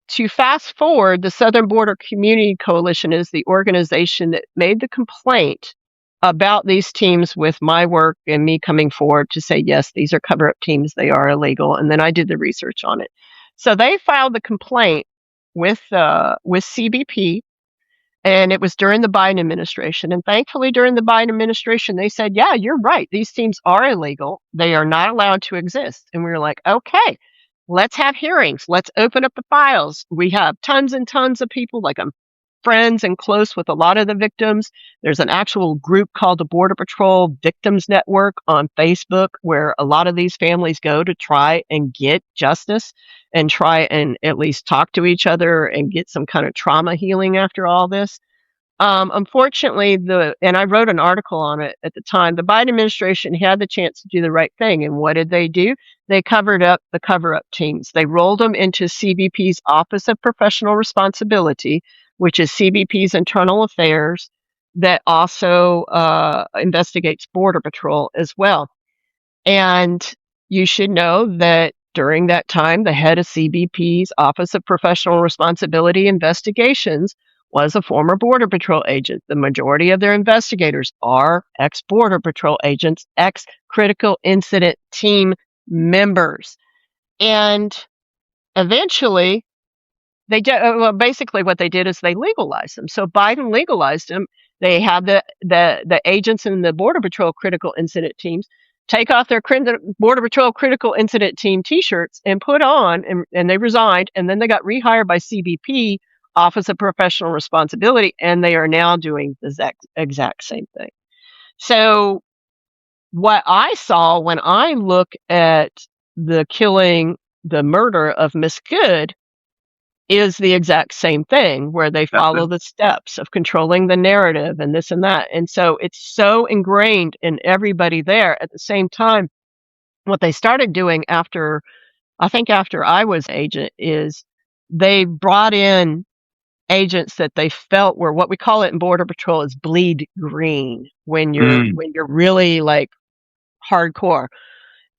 to fast forward, the Southern Border Community Coalition is the organization that made the complaint about these teams with my work and me coming forward to say, yes, these are cover-up teams, they are illegal. And then I did the research on it. So they filed the complaint with CBP, and it was during the Biden administration. And thankfully, during the Biden administration, they said, yeah, you're right. These teams are illegal. They are not allowed to exist. And we were like, okay, let's have hearings. Let's open up the files. We have tons and tons of people, like I'm friends and close with a lot of the victims. There's an actual group called the Border Patrol Victims Network on Facebook, where a lot of these families go to try and get justice and try and at least talk to each other and get some kind of trauma healing after all this. Unfortunately, and I wrote an article on it at the time, the Biden administration had the chance to do the right thing. And what did they do? They covered up the cover-up teams. They rolled them into CBP's Office of Professional Responsibility, which is CBP's internal affairs, that also investigates Border Patrol as well. And you should know that during that time, the head of CBP's Office of Professional Responsibility Investigations was a former Border Patrol agent. The majority of their investigators are ex-Border Patrol agents, ex-critical incident team members. And eventually, basically what they did is they legalized them. So Biden legalized them. They have the agents in the Border Patrol critical incident teams take off their Border Patrol critical incident team T-shirts and put on, and they resigned, and then they got rehired by CBP Office of Professional Responsibility, and they are now doing the exact same thing. So what I saw when I look at the murder of Miss Good is the exact same thing, where they follow the steps of controlling the narrative and this and that. And so it's so ingrained in everybody there. At the same time, what they started doing after I was agent, is they brought in agents that they felt were, what we call it in Border Patrol, is bleed green, Mm. when you're really like hardcore.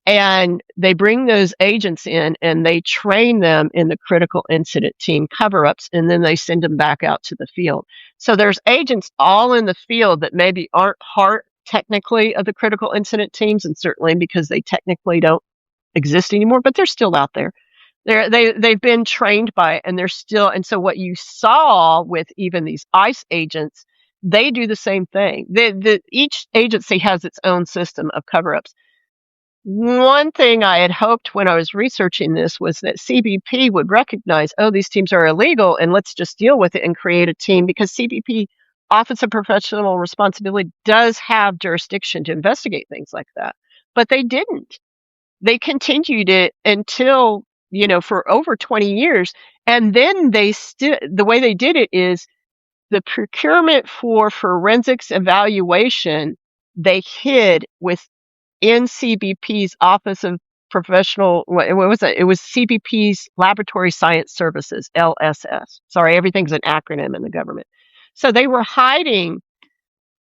And they bring those agents in and they train them in the critical incident team cover ups, and then they send them back out to the field. So there's agents all in the field that maybe aren't part technically of the critical incident teams, and certainly because they technically don't exist anymore, but they're still out there. They've been trained by it, and they're still. And so what you saw with even these ICE agents, they do the same thing. Each agency has its own system of cover ups. One thing I had hoped when I was researching this was that CBP would recognize, oh, these teams are illegal, and let's just deal with it and create a team, because CBP, Office of Professional Responsibility, does have jurisdiction to investigate things like that. But they didn't. They continued it until, for over 20 years. And then the way they did it is the procurement for forensics evaluation, they hid with in CBP's Office of Professional, what was it? It was CBP's Laboratory Science Services, LSS. Sorry, everything's an acronym in the government. So they were hiding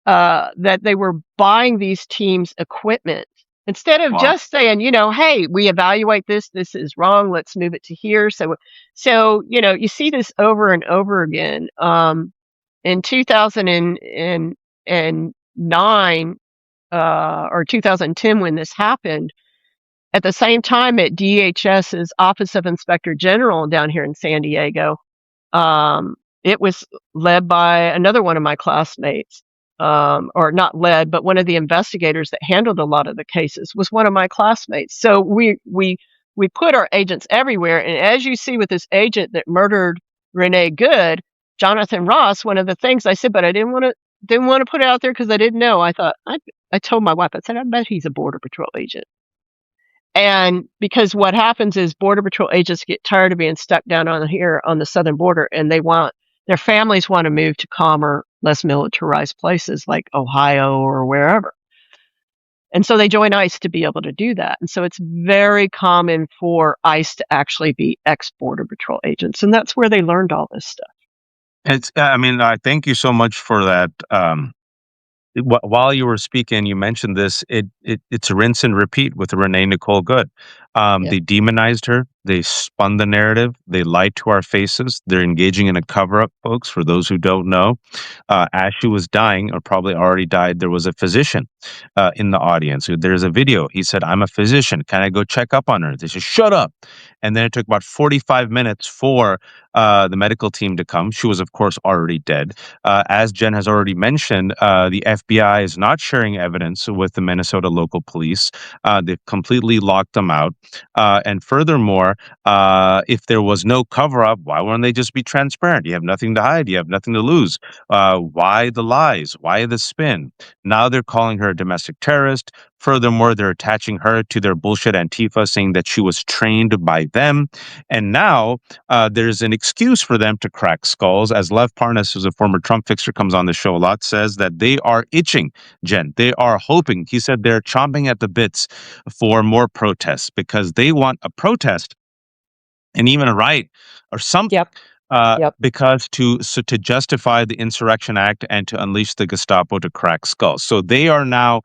that they were buying these teams equipment, instead of Wow. just saying, hey, we evaluate this. This is wrong. Let's move it to here. So you see this over and over again. In 2009 or 2010, when this happened, at the same time at DHS's Office of Inspector General down here in San Diego, um, it was led by another one of my classmates, or not led, but one of the investigators that handled a lot of the cases was one of my classmates. So we put our agents everywhere, and as you see with this agent that murdered Renee Good, Jonathan Ross, one of the things I said, but I didn't want to put it out there because I didn't know. I told my wife, I said, I bet he's a Border Patrol agent. And because what happens is Border Patrol agents get tired of being stuck down on here on the southern border, and their families want to move to calmer, less militarized places like Ohio or wherever. And so they join ICE to be able to do that. And so it's very common for ICE to actually be ex-Border Patrol agents. And that's where they learned all this stuff. I mean, I thank you so much for that. While you were speaking, you mentioned this. It's a rinse and repeat with Renee Nicole Good. Yeah. They demonized her. They spun the narrative. They lied to our faces. They're engaging in a cover up, folks. For those who don't know, as she was dying, or probably already died, there was a physician in the audience. There's a video. He said, "I'm a physician. Can I go check up on her?" They said, "Shut up." And then it took about 45 minutes for the medical team to come. She was, of course, already dead. As Jen has already mentioned, the FBI is not sharing evidence with the Minnesota local police. They've completely locked them out. And furthermore, if there was no cover up, why wouldn't they just be transparent? You have nothing to hide. You have nothing to lose. Why the lies? Why the spin? Now they're calling her a domestic terrorist. Furthermore, they're attaching her to their bullshit Antifa, saying that she was trained by them. And now there's an excuse for them to crack skulls. As Lev Parnas, who's a former Trump fixer, comes on the show a lot, says that they are itching, Jen. They are hoping. He said they're chomping at the bits for more protests because they want a protest and even a riot or something. Yep. Yep. Because to justify the Insurrection Act and to unleash the Gestapo to crack skulls. So they are now,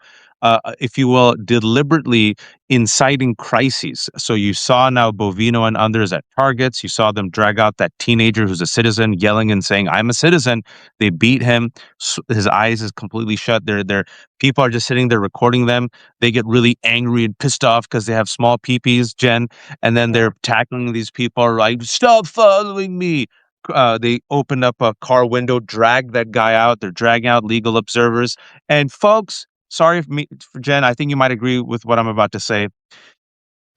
if you will, deliberately inciting crises. So you saw now Bovino and others at Targets. You saw them drag out that teenager who's a citizen, yelling and saying, "I'm a citizen." They beat him. His eyes is completely shut. They're people are just sitting there recording them. They get really angry and pissed off because they have small peepees, Jen, and then Yeah. they're tackling these people, right? "Stop following me." They opened up a car window, dragged that guy out. They're dragging out legal observers. And folks, sorry for Jen, I think you might agree with what I'm about to say.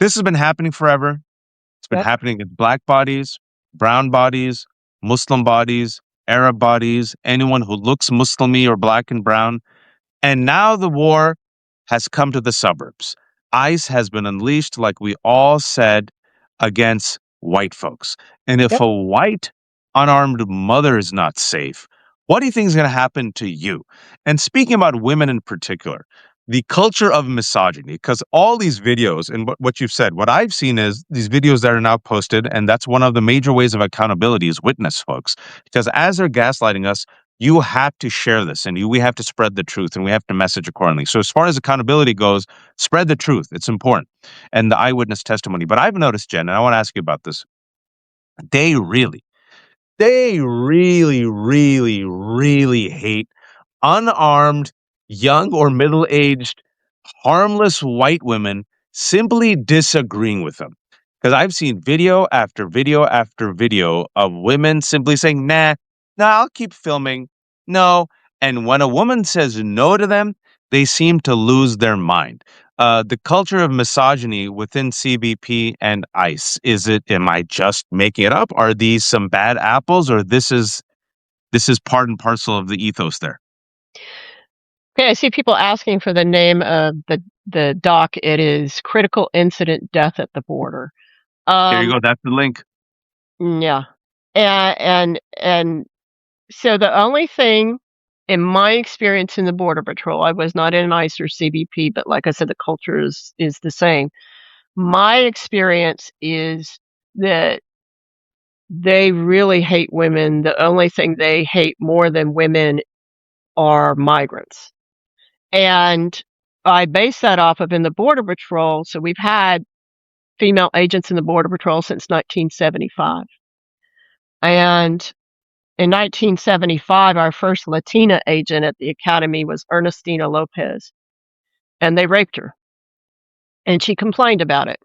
This has been happening forever. It's been Yep. happening with black bodies, brown bodies, Muslim bodies, Arab bodies, anyone who looks Muslimy or black and brown. And now the war has come to the suburbs. ICE has been unleashed, like we all said, against white folks. And if Yep. a white unarmed mother is not safe, what do you think is going to happen to you? And speaking about women in particular, the culture of misogyny, because all these videos and what you've said, what I've seen is these videos that are now posted, and that's one of the major ways of accountability is witness folks. Because as they're gaslighting us, you have to share this and we have to spread the truth and we have to message accordingly. So as far as accountability goes, spread the truth. It's important. And the eyewitness testimony. But I've noticed, Jen, and I want to ask you about this. They really, they really, really, really hate unarmed, young or middle-aged, harmless white women simply disagreeing with them. Because I've seen video after video after video of women simply saying, nah, I'll keep filming. No. And when a woman says no to them, they seem to lose their mind. The culture of misogyny within CBP and ICE, am I just making it up? Are these some bad apples, or this is part and parcel of the ethos there? Okay, I see people asking for the name of the doc. It is Critical Incident Death at the Border. There you Um, go. That's the link. yeah. And so the only thing in my experience in the Border Patrol, I was not in ICE or CBP, but like I said, the culture is the same. My experience is that they really hate women. The only thing they hate more than women are migrants. And I base that off of in the Border Patrol. So we've had female agents in the Border Patrol since 1975. And in 1975, our first Latina agent at the academy was Ernestina Lopez, and they raped her. And she complained about it.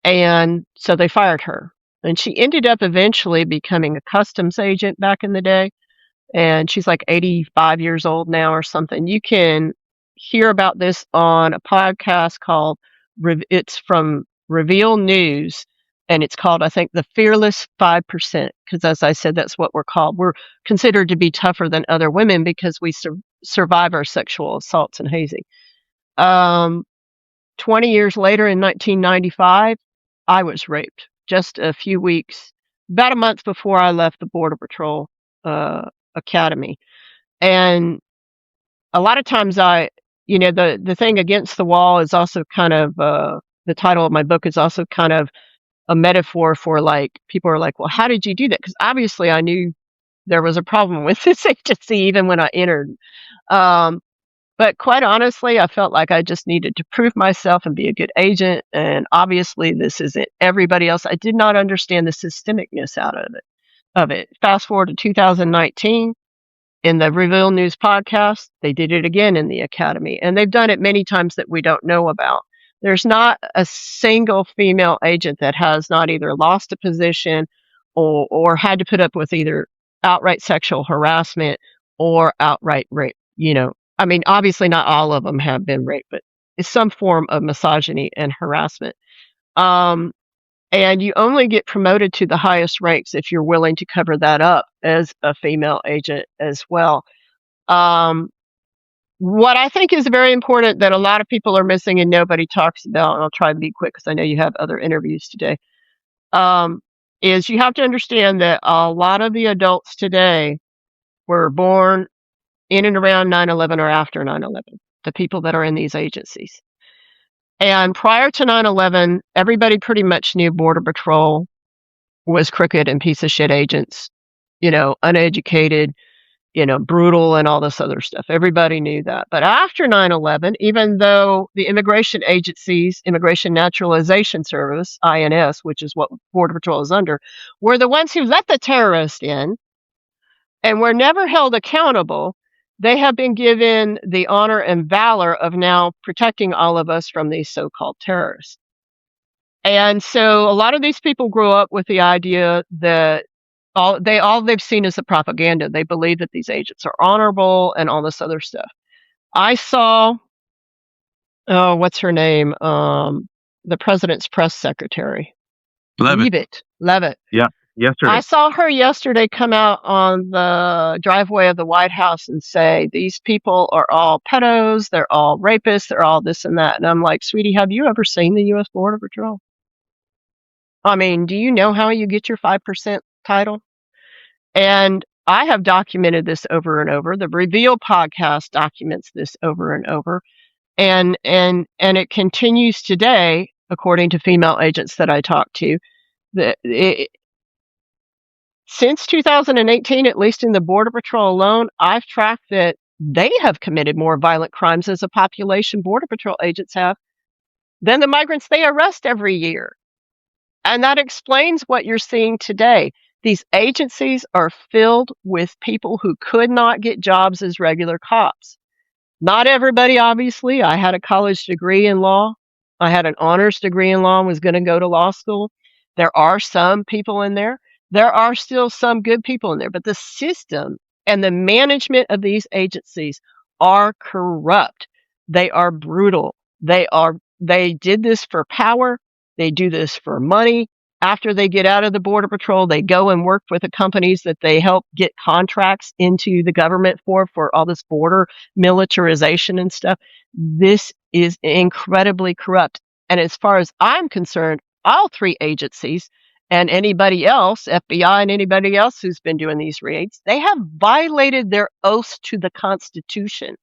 And so they fired her. And she ended up eventually becoming a customs agent back in the day. And she's like 85 years old now or something. You can hear about this on a podcast called, it's from Reveal News, and it's called, I think, The Fearless 5%, because as I said, that's what we're called. We're considered to be tougher than other women because we survive our sexual assaults and hazing. 20 years later in 1995, I was raped just a few weeks, about a month before I left the Border Patrol academy. And a lot of times the thing against the wall is also kind of, the title of my book is also kind of a metaphor for like, people are like, well, how did you do that? Because obviously I knew there was a problem with this agency even when I entered. Um, but quite honestly, I felt like I just needed to prove myself and be a good agent. And obviously this isn't everybody else. I did not understand the systemicness out of it. Fast forward to 2019. In the Reveal News podcast, they did it again in the academy, and they've done it many times that we don't know about. There's not a single female agent that has not either lost a position or had to put up with either outright sexual harassment or outright rape. I mean, obviously not all of them have been raped, but it's some form of misogyny and harassment. Um, and you only get promoted to the highest ranks if you're willing to cover that up as a female agent as well. Um, what I think is very important that a lot of people are missing and nobody talks about, and I'll try to be quick because I know you have other interviews today, um, is you have to understand that a lot of the adults today were born in and around 9/11 or after 9/11, the people that are in these agencies. And prior to 9/11, everybody pretty much knew Border Patrol was crooked and piece of shit agents, uneducated, brutal and all this other stuff. Everybody knew that. But after 9/11, even though the immigration agencies, Immigration Naturalization Service, INS, which is what Border Patrol is under, were the ones who let the terrorists in and were never held accountable, they have been given the honor and valor of now protecting all of us from these so-called terrorists. And so a lot of these people grew up with the idea that all they've seen is the propaganda. They believe that these agents are honorable and all this other stuff. I saw, oh, what's her name? The president's press secretary. Love it. Leavitt. Yeah. I yesterday. saw her yesterday come out on the driveway of the White House and say, these people are all pedos, they're all rapists, they're all this and that. And I'm like, sweetie, have you ever seen the U.S. Border Patrol? I mean, do you know how you get your 5% title? And I have documented this over and over. The Reveal podcast documents this over and over. And it continues today, according to female agents that I talk to. Since 2018, at least in the Border Patrol alone, I've tracked that they have committed more violent crimes as a population, Border Patrol agents have, than the migrants they arrest every year. And that explains what you're seeing today. These agencies are filled with people who could not get jobs as regular cops. Not everybody, obviously. I had a college degree in law. I had an honors degree in law and was going to go to law school. There are some people in there. There are still some good people in there, but the system and the management of these agencies are corrupt. They are brutal. They did this for power. They do this for money. After they get out of the Border Patrol, they go and work with the companies that they help get contracts into the government for all this border militarization and stuff. This is incredibly corrupt. And as far as I'm concerned, all three agencies and anybody else, FBI and anybody else who's been doing these raids, they have violated their oaths to the Constitution.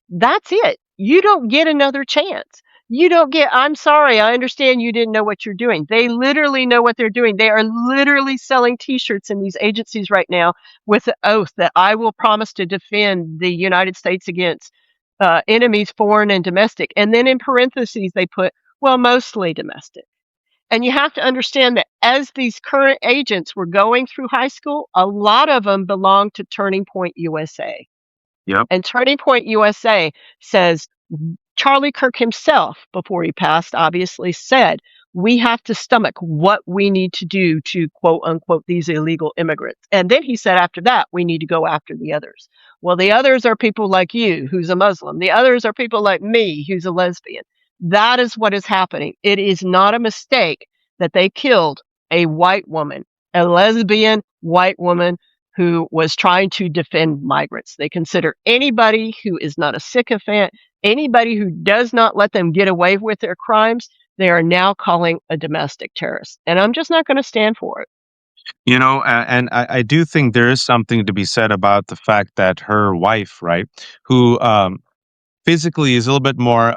That's it. You don't get another chance. You don't get, I'm sorry, I understand you didn't know what you're doing. They literally know what they're doing. They are literally selling t-shirts in these agencies right now with the oath that I will promise to defend the United States against enemies, foreign and domestic. And then in parentheses, they put, well, mostly domestic. And you have to understand that as these current agents were going through high school, a lot of them belong to Turning Point USA. Yep. And Turning Point USA says Charlie Kirk himself, before he passed, obviously said, we have to stomach what we need to do to quote unquote these illegal immigrants. And then he said after that, we need to go after the others. Well, the others are people like you, who's a Muslim. The others are people like me, who's a lesbian. That is what is happening. It is not a mistake that they killed a white woman, a lesbian white woman who was trying to defend migrants. They consider anybody who is not a sycophant, anybody who does not let them get away with their crimes, they are now calling a domestic terrorist. And I'm just not going to stand for it. And I do think there is something to be said about the fact that her wife, right, who physically is a little bit more,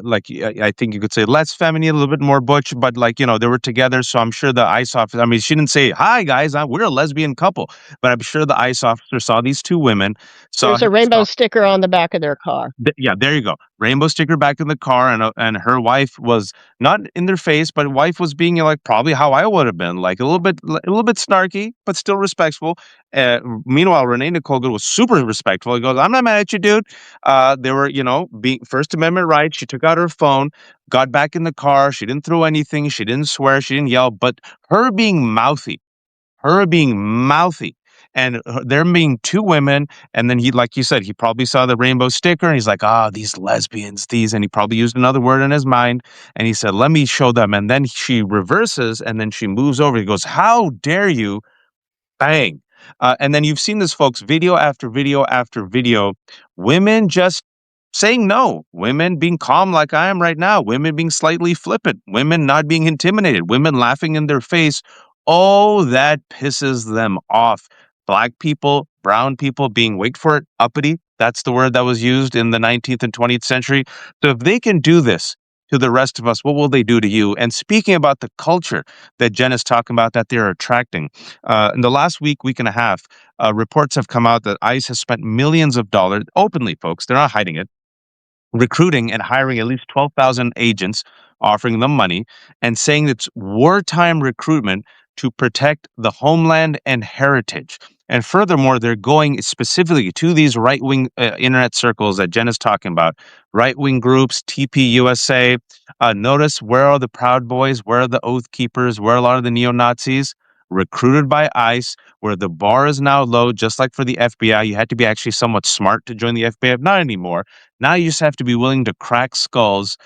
like I think you could say less feminine, a little bit more butch, but like, they were together. So I'm sure the ICE officer, I mean, she didn't say, hi guys, we're a lesbian couple, but I'm sure the ICE officer saw these two women, saw There's a him, rainbow sticker on the back of their car. yeah, there you go. Rainbow sticker back in the car, and her wife was not in their face, but wife was being like probably how I would have been, like a little bit snarky, but still respectful. Meanwhile, Renee Nicole Good was super respectful. He goes, "I'm not mad at you, dude." They were, being First Amendment rights. She took out her phone, got back in the car. She didn't throw anything. She didn't swear. She didn't yell. But her being mouthy and there being two women, and then he, like you said, he probably saw the rainbow sticker and he's like, these lesbians, and he probably used another word in his mind, and he said, let me show them. And then she reverses and then she moves over. He goes, how dare you? Bang. And then you've seen this, folks, video after video after video. Women just saying no. Women being calm like I am right now. Women being slightly flippant. Women not being intimidated. Women laughing in their face. Oh, that pisses them off. Black people, brown people being, wait for it, uppity. That's the word that was used in the 19th and 20th century. So if they can do this to the rest of us, what will they do to you? And speaking about the culture that Jen is talking about that they're attracting, in the last week and a half, reports have come out that ICE has spent millions of dollars openly, folks. They're not hiding it, recruiting and hiring at least 12,000 agents, offering them money, and saying it's wartime recruitment to protect the homeland and heritage. And furthermore, they're going specifically to these right wing internet circles that Jen is talking about, right wing groups, TP USA. Notice, where are the Proud Boys? Where are the Oath Keepers? Where are a lot of the neo Nazis? Recruited by ICE, where the bar is now low, just like for the FBI. You had to be actually somewhat smart to join the FBI, not anymore. Now you just have to be willing to crack skulls,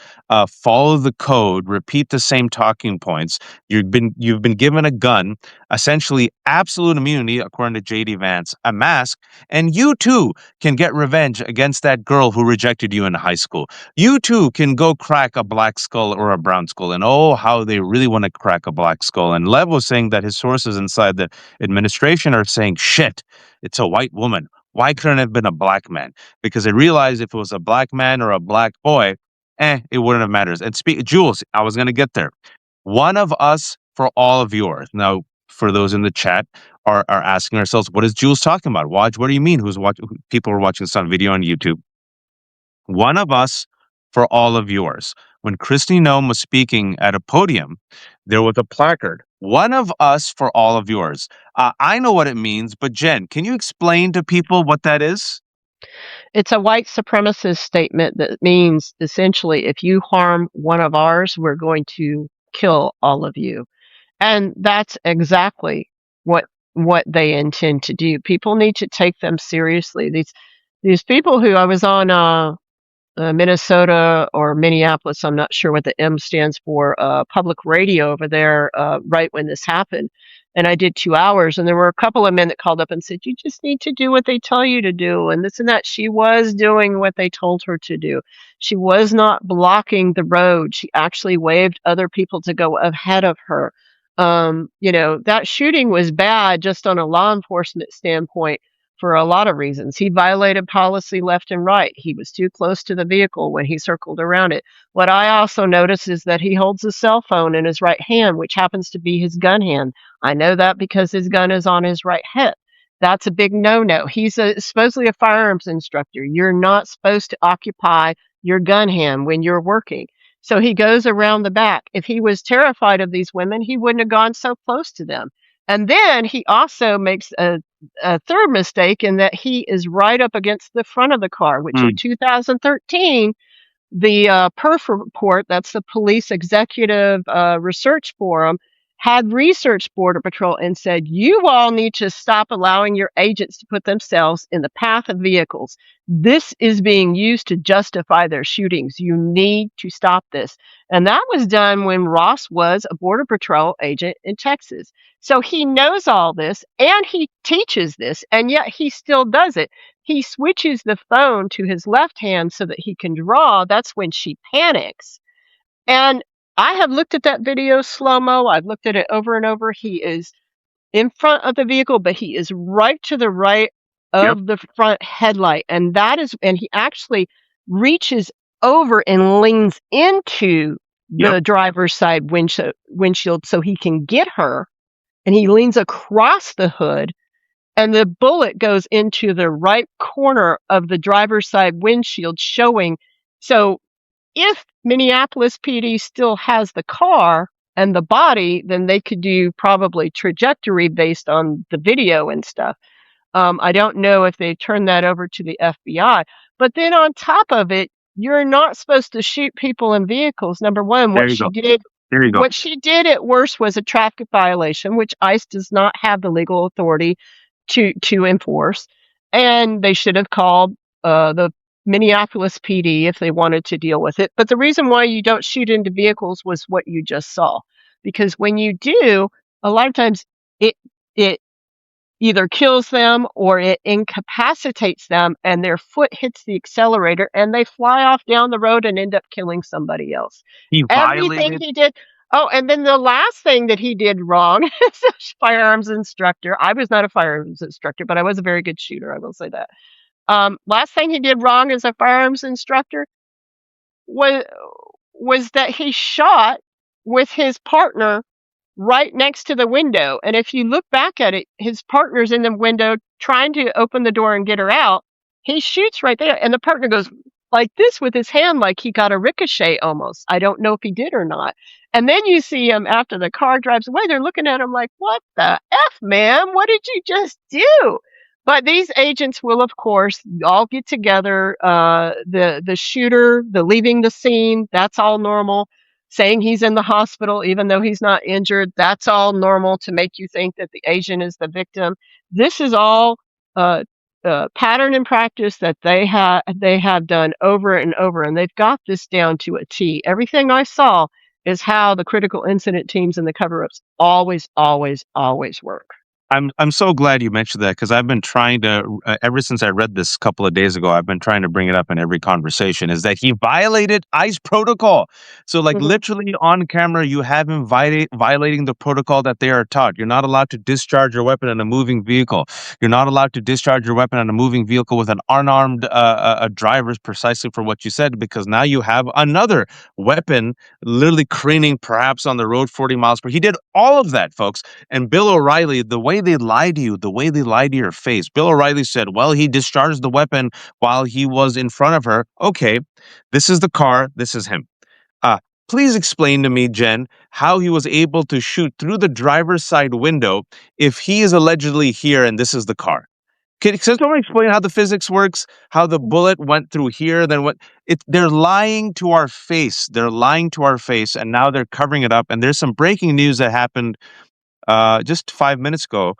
follow the code, repeat the same talking points. You've been given a gun, essentially absolute immunity, according to JD Vance, a mask, and you too can get revenge against that girl who rejected you in high school. You too can go crack a black skull or a brown skull. And oh, how they really want to crack a black skull. And Lev was saying that his sources inside the administration are saying, shit, it's a white woman. Why couldn't it have been a black man? Because they realized if it was a black man or a black boy, it wouldn't have mattered. And Jules, I was going to get there. One of us for all of yours. Now, for those in the chat are asking ourselves, what is Jules talking about? Watch, what do you mean? Who's watching? People are watching this on video on YouTube. One of us for all of yours. When Christy Nome was speaking at a podium, there was a placard. One of us for all of yours. I know what it means, but Jen, can you explain to people what that is? It's a white supremacist statement that means essentially if you harm one of ours, we're going to kill all of you. And that's exactly what they intend to do. People need to take them seriously. These people who I was on Minnesota or Minneapolis, I'm not sure what the M stands for, public radio over there right when this happened. And I did 2 hours, and there were a couple of men that called up and said, you just need to do what they tell you to do, and this and that. She was doing what they told her to do. She was not blocking the road. She actually waved other people to go ahead of her. That shooting was bad just on a law enforcement standpoint for a lot of reasons. He violated policy left and right. He was too close to the vehicle when he circled around it. What I also notice is that he holds a cell phone in his right hand, which happens to be his gun hand. I know that because his gun is on his right hip. That's a big no-no. He's supposedly a firearms instructor. You're not supposed to occupy your gun hand when you're working. So he goes around the back. If he was terrified of these women, he wouldn't have gone so close to them. And then he also makes a third mistake in that he is right up against the front of the car, which in 2013, the PERF report, that's the Police Executive Research Forum, had researched Border Patrol and said, you all need to stop allowing your agents to put themselves in the path of vehicles. This is being used to justify their shootings. You need to stop this. And that was done when Ross was a Border Patrol agent in Texas. So he knows all this and he teaches this, and yet he still does it. He switches the phone to his left hand so that he can draw. That's when she panics. And I have looked at that video slow-mo. I've looked at it over and over. He is in front of the vehicle, but he is right to the right of the front headlight. And he actually reaches over and leans into the driver's side windshield so he can get her. And he leans across the hood, and the bullet goes into the right corner of the driver's side windshield, showing. So if Minneapolis PD still has the car and the body, then they could do probably trajectory based on the video and stuff. I don't know if they turn that over to the FBI. But then on top of it, you're not supposed to shoot people in vehicles. Number one, what she did at worst was a traffic violation, which ICE does not have the legal authority to enforce. And they should have called the Minneapolis PD if they wanted to deal with it. But the reason why you don't shoot into vehicles was what you just saw. Because when you do, a lot of times it either kills them or it incapacitates them, and their foot hits the accelerator and they fly off down the road and end up killing somebody else. Everything he did. Oh, and then the last thing that he did wrong as a firearms instructor. I was not a firearms instructor, but I was a very good shooter. I will say that. Last thing he did wrong as a firearms instructor was that he shot with his partner right next to the window. And if you look back at it, his partner's in the window trying to open the door and get her out. He shoots right there, and the partner goes like this with his hand, like he got a ricochet almost. I don't know if he did or not. And then you see him after the car drives away. They're looking at him like, what the F, man? What did you just do? But these agents will, of course, all get together. The shooter, the leaving the scene, that's all normal. Saying he's in the hospital even though he's not injured, that's all normal to make you think that the agent is the victim. This is all pattern and practice that they have done over and over, and they've got this down to a T. Everything I saw is how the critical incident teams and the cover-ups always, always, always work. I'm so glad you mentioned that because I've been trying to ever since I read this a couple of days ago. I've been trying to bring it up in every conversation. Is that he violated ICE protocol? So, like Mhm. literally on camera, you have him violating the protocol that they are taught. You're not allowed to discharge your weapon in a moving vehicle. You're not allowed to discharge your weapon in a moving vehicle with an unarmed driver, precisely for what you said, because now you have another weapon literally craning perhaps on the road 40 miles per. He did all of that, folks. And Bill O'Reilly, the way they lie to you, the way they lie to your face, Bill O'Reilly said, well, he discharged the weapon while he was in front of her. Okay, this is the car. This is him. Uh, Please explain to me, Jen, how he was able to shoot through the driver's side window if he is allegedly here and this is the car. Can someone explain how the physics works? How the bullet went through here, then what? They're lying to our face. They're lying to our face, and now they're covering it up. And there's some breaking news that happened just 5 minutes ago,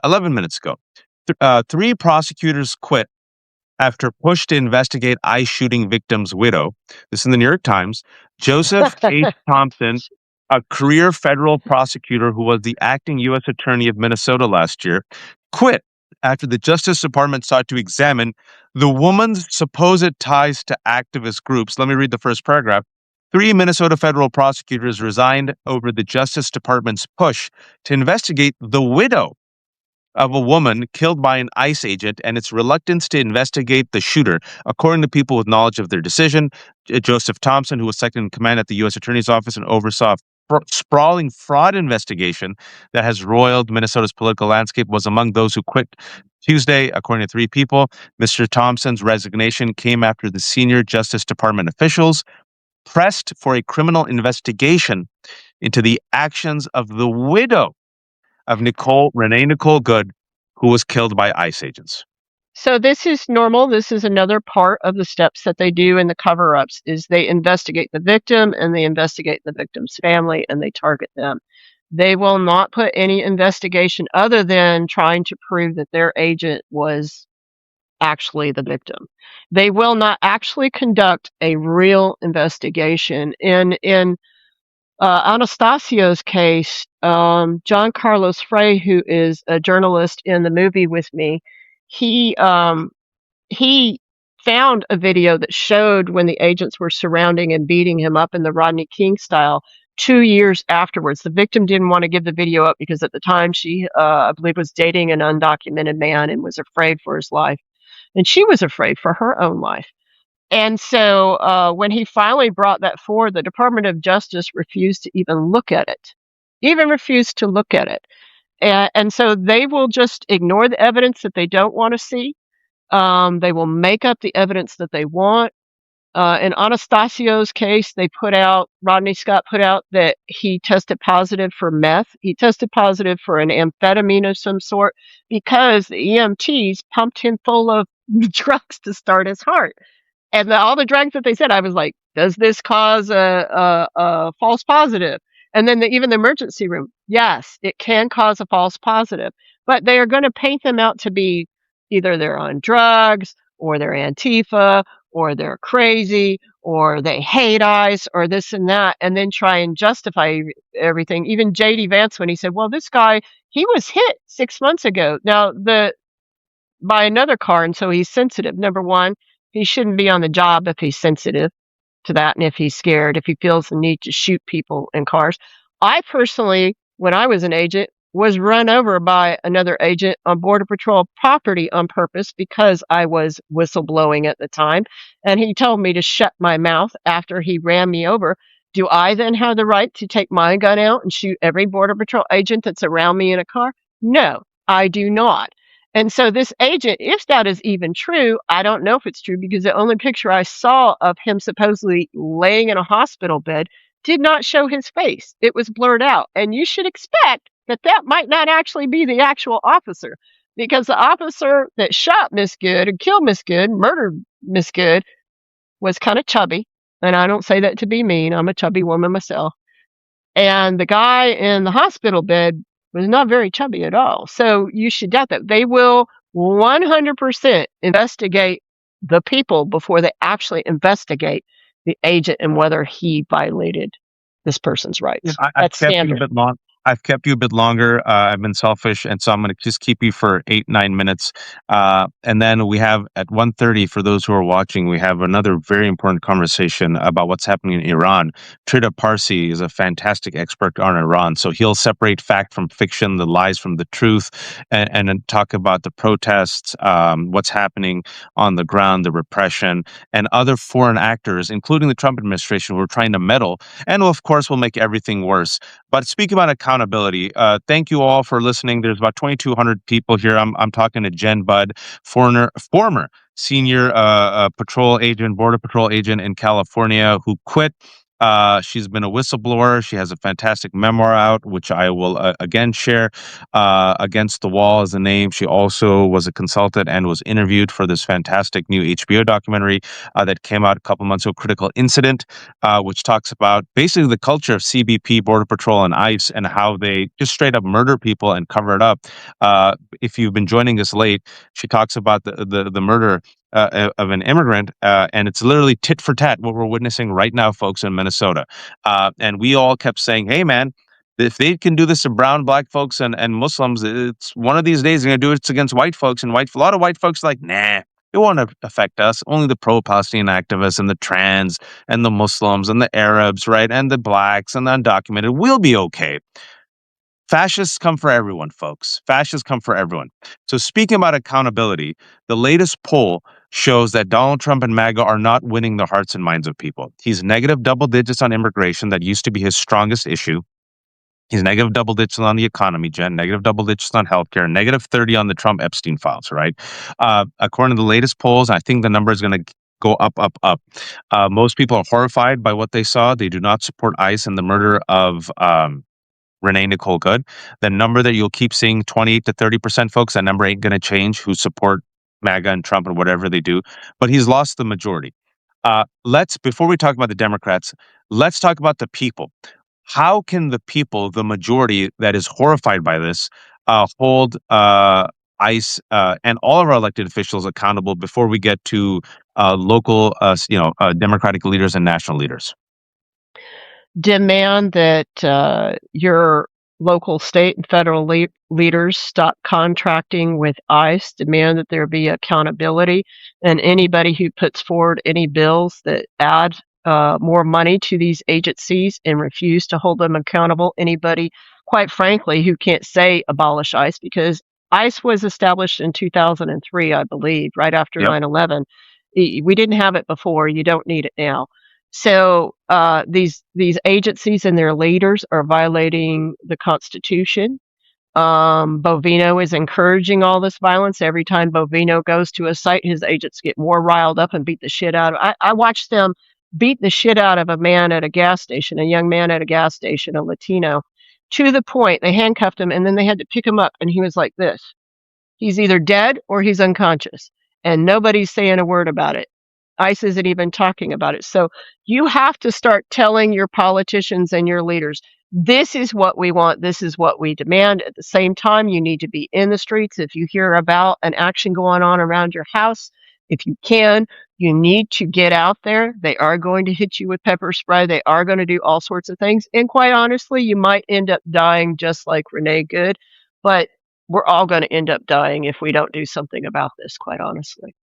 11 minutes ago. Three prosecutors quit after push to investigate ICE shooting victim's widow. This is in the New York Times. Joseph H. Thompson, a career federal prosecutor who was the acting U.S. Attorney of Minnesota last year, quit after the Justice Department sought to examine the woman's supposed ties to activist groups. Let me read the first paragraph. Three Minnesota federal prosecutors resigned over the Justice Department's push to investigate the widow of a woman killed by an ICE agent and its reluctance to investigate the shooter, according to people with knowledge of their decision. Joseph Thompson, who was second in command at the U.S. Attorney's Office and oversaw a sprawling fraud investigation that has roiled Minnesota's political landscape, was among those who quit Tuesday, according to three people. Mr. Thompson's resignation came after the senior Justice Department officials pressed for a criminal investigation into the actions of the widow of Renee Nicole Good, who was killed by ICE agents. So this is normal. This is another part of the steps that they do in the cover-ups is they investigate the victim and they investigate the victim's family and they target them. They will not put any investigation other than trying to prove that their agent was actually the victim. They will not actually conduct a real investigation. In Anastasio's case, John Carlos Frey, who is a journalist in the movie with me, he he found a video that showed when the agents were surrounding and beating him up in the Rodney King style 2 years afterwards. The victim didn't want to give the video up because at the time she, I believe, was dating an undocumented man and was afraid for his life. And she was afraid for her own life. And so when he finally brought that forward, the Department of Justice refused to even look at it, even refused to look at it. And so they will just ignore the evidence that they don't want to see. They will make up the evidence that they want. In Anastasio's case, Rodney Scott put out that he tested positive for meth. He tested positive for an amphetamine of some sort because the EMTs pumped him full of drugs to start his heart. And all the drugs that they said, I was like, does this cause a false positive? And then even the emergency room, yes, it can cause a false positive. But they are going to paint them out to be either they're on drugs or they're Antifa or they're crazy or they hate ICE or this and that, and then try and justify everything. Even J.D. Vance, when he said, well, this guy, he was hit 6 months ago. Now, by another car, and so he's sensitive. Number one, he shouldn't be on the job if he's sensitive to that and if he's scared, if he feels the need to shoot people in cars. I personally, when I was an agent, was run over by another agent on Border Patrol property on purpose because I was whistleblowing at the time. And he told me to shut my mouth after he ran me over. Do I then have the right to take my gun out and shoot every Border Patrol agent that's around me in a car? No, I do not. And so this agent, if that is even true, I don't know if it's true because the only picture I saw of him supposedly laying in a hospital bed did not show his face. It was blurred out. And you should expect that that might not actually be the actual officer because the officer that shot Miss Good and killed Miss Good, murdered Miss Good, was kind of chubby. And I don't say that to be mean. I'm a chubby woman myself. And the guy in the hospital bed was not very chubby at all. So you should doubt that. They will 100% investigate the people before they actually investigate the agent and whether he violated this person's Yeah, rights. I've That's kept you a standard. bit long. I've kept you a bit longer. I've been selfish, and so I'm going to just keep you for 8, 9 minutes. And then we have at 1:30 for those who are watching, we have another very important conversation about what's happening in Iran. Trita Parsi is a fantastic expert on Iran, so he'll separate fact from fiction, the lies from the truth, and then talk about the protests, what's happening on the ground, the repression, and other foreign actors, including the Trump administration, who are trying to meddle and of course will make everything worse. But speaking about accountability, thank you all for listening. There's about 2,200 people here. I'm talking to Jenn Budd, former senior patrol agent, border patrol agent in California, who quit. She's been a whistleblower. She has a fantastic memoir out, which I will again share. Against the Wall is the name. She also was a consultant and was interviewed for this fantastic new HBO documentary that came out a couple months ago, Critical Incident, which talks about basically the culture of CBP, Border Patrol, and ICE, and how they just straight up murder people and cover it up. If you've been joining us late, she talks about the murder of an immigrant, and it's literally tit for tat what we're witnessing right now, folks, in Minnesota. And we all kept saying, "Hey, man." If they can do this to brown, black folks, and Muslims, it's one of these days they're going to do it against white folks. And a lot of white folks are like, nah, it won't affect us. Only the pro-Palestinian activists and the trans and the Muslims and the Arabs, right? And the blacks and the undocumented will be okay. Fascists come for everyone, folks. Fascists come for everyone. So, speaking about accountability, the latest poll shows that Donald Trump and MAGA are not winning the hearts and minds of people. He's negative double digits on immigration, that used to be his strongest issue. He's negative double digits on the economy, Jen, negative double digits on healthcare, negative 30 on the Trump Epstein files, right? According to the latest polls, I think the number is going to go up, up, up. Most people are horrified by what they saw. They do not support ICE and the murder of Renee Nicole Good. The number that you'll keep seeing, 28 to 30%, folks, that number ain't going to change who support MAGA and Trump and whatever they do. But he's lost the majority. Before we talk about the Democrats, let's talk about the people. How can the people, the majority that is horrified by this, hold ICE and all of our elected officials accountable before we get to local, Democratic leaders and national leaders? Demand that your local, state, and federal leaders stop contracting with ICE. Demand that there be accountability, and anybody who puts forward any bills that add more money to these agencies and refuse to hold them accountable. Anybody, quite frankly, who can't say abolish ICE, because ICE was established in 2003, I believe, right after Yep. 9/11. We didn't have it before. You don't need it now. So these agencies and their leaders are violating the Constitution. Bovino is encouraging all this violence. Every time Bovino goes to a site, his agents get more riled up and beat the shit out of. I watched them beat the shit out of a man at a gas station, a young man at a gas station, a Latino, to the point they handcuffed him and then they had to pick him up, and he was like this. He's either dead or he's unconscious, and nobody's saying a word about it. ICE isn't even talking about it. So you have to start telling your politicians and your leaders, this is what we want, this is what we demand. At the same time, you need to be in the streets. If you hear about an action going on around your house, if you can, you need to get out there. They are going to hit you with pepper spray. They are going to do all sorts of things. And quite honestly, you might end up dying just like Renee Good, but we're all going to end up dying if we don't do something about this, quite honestly.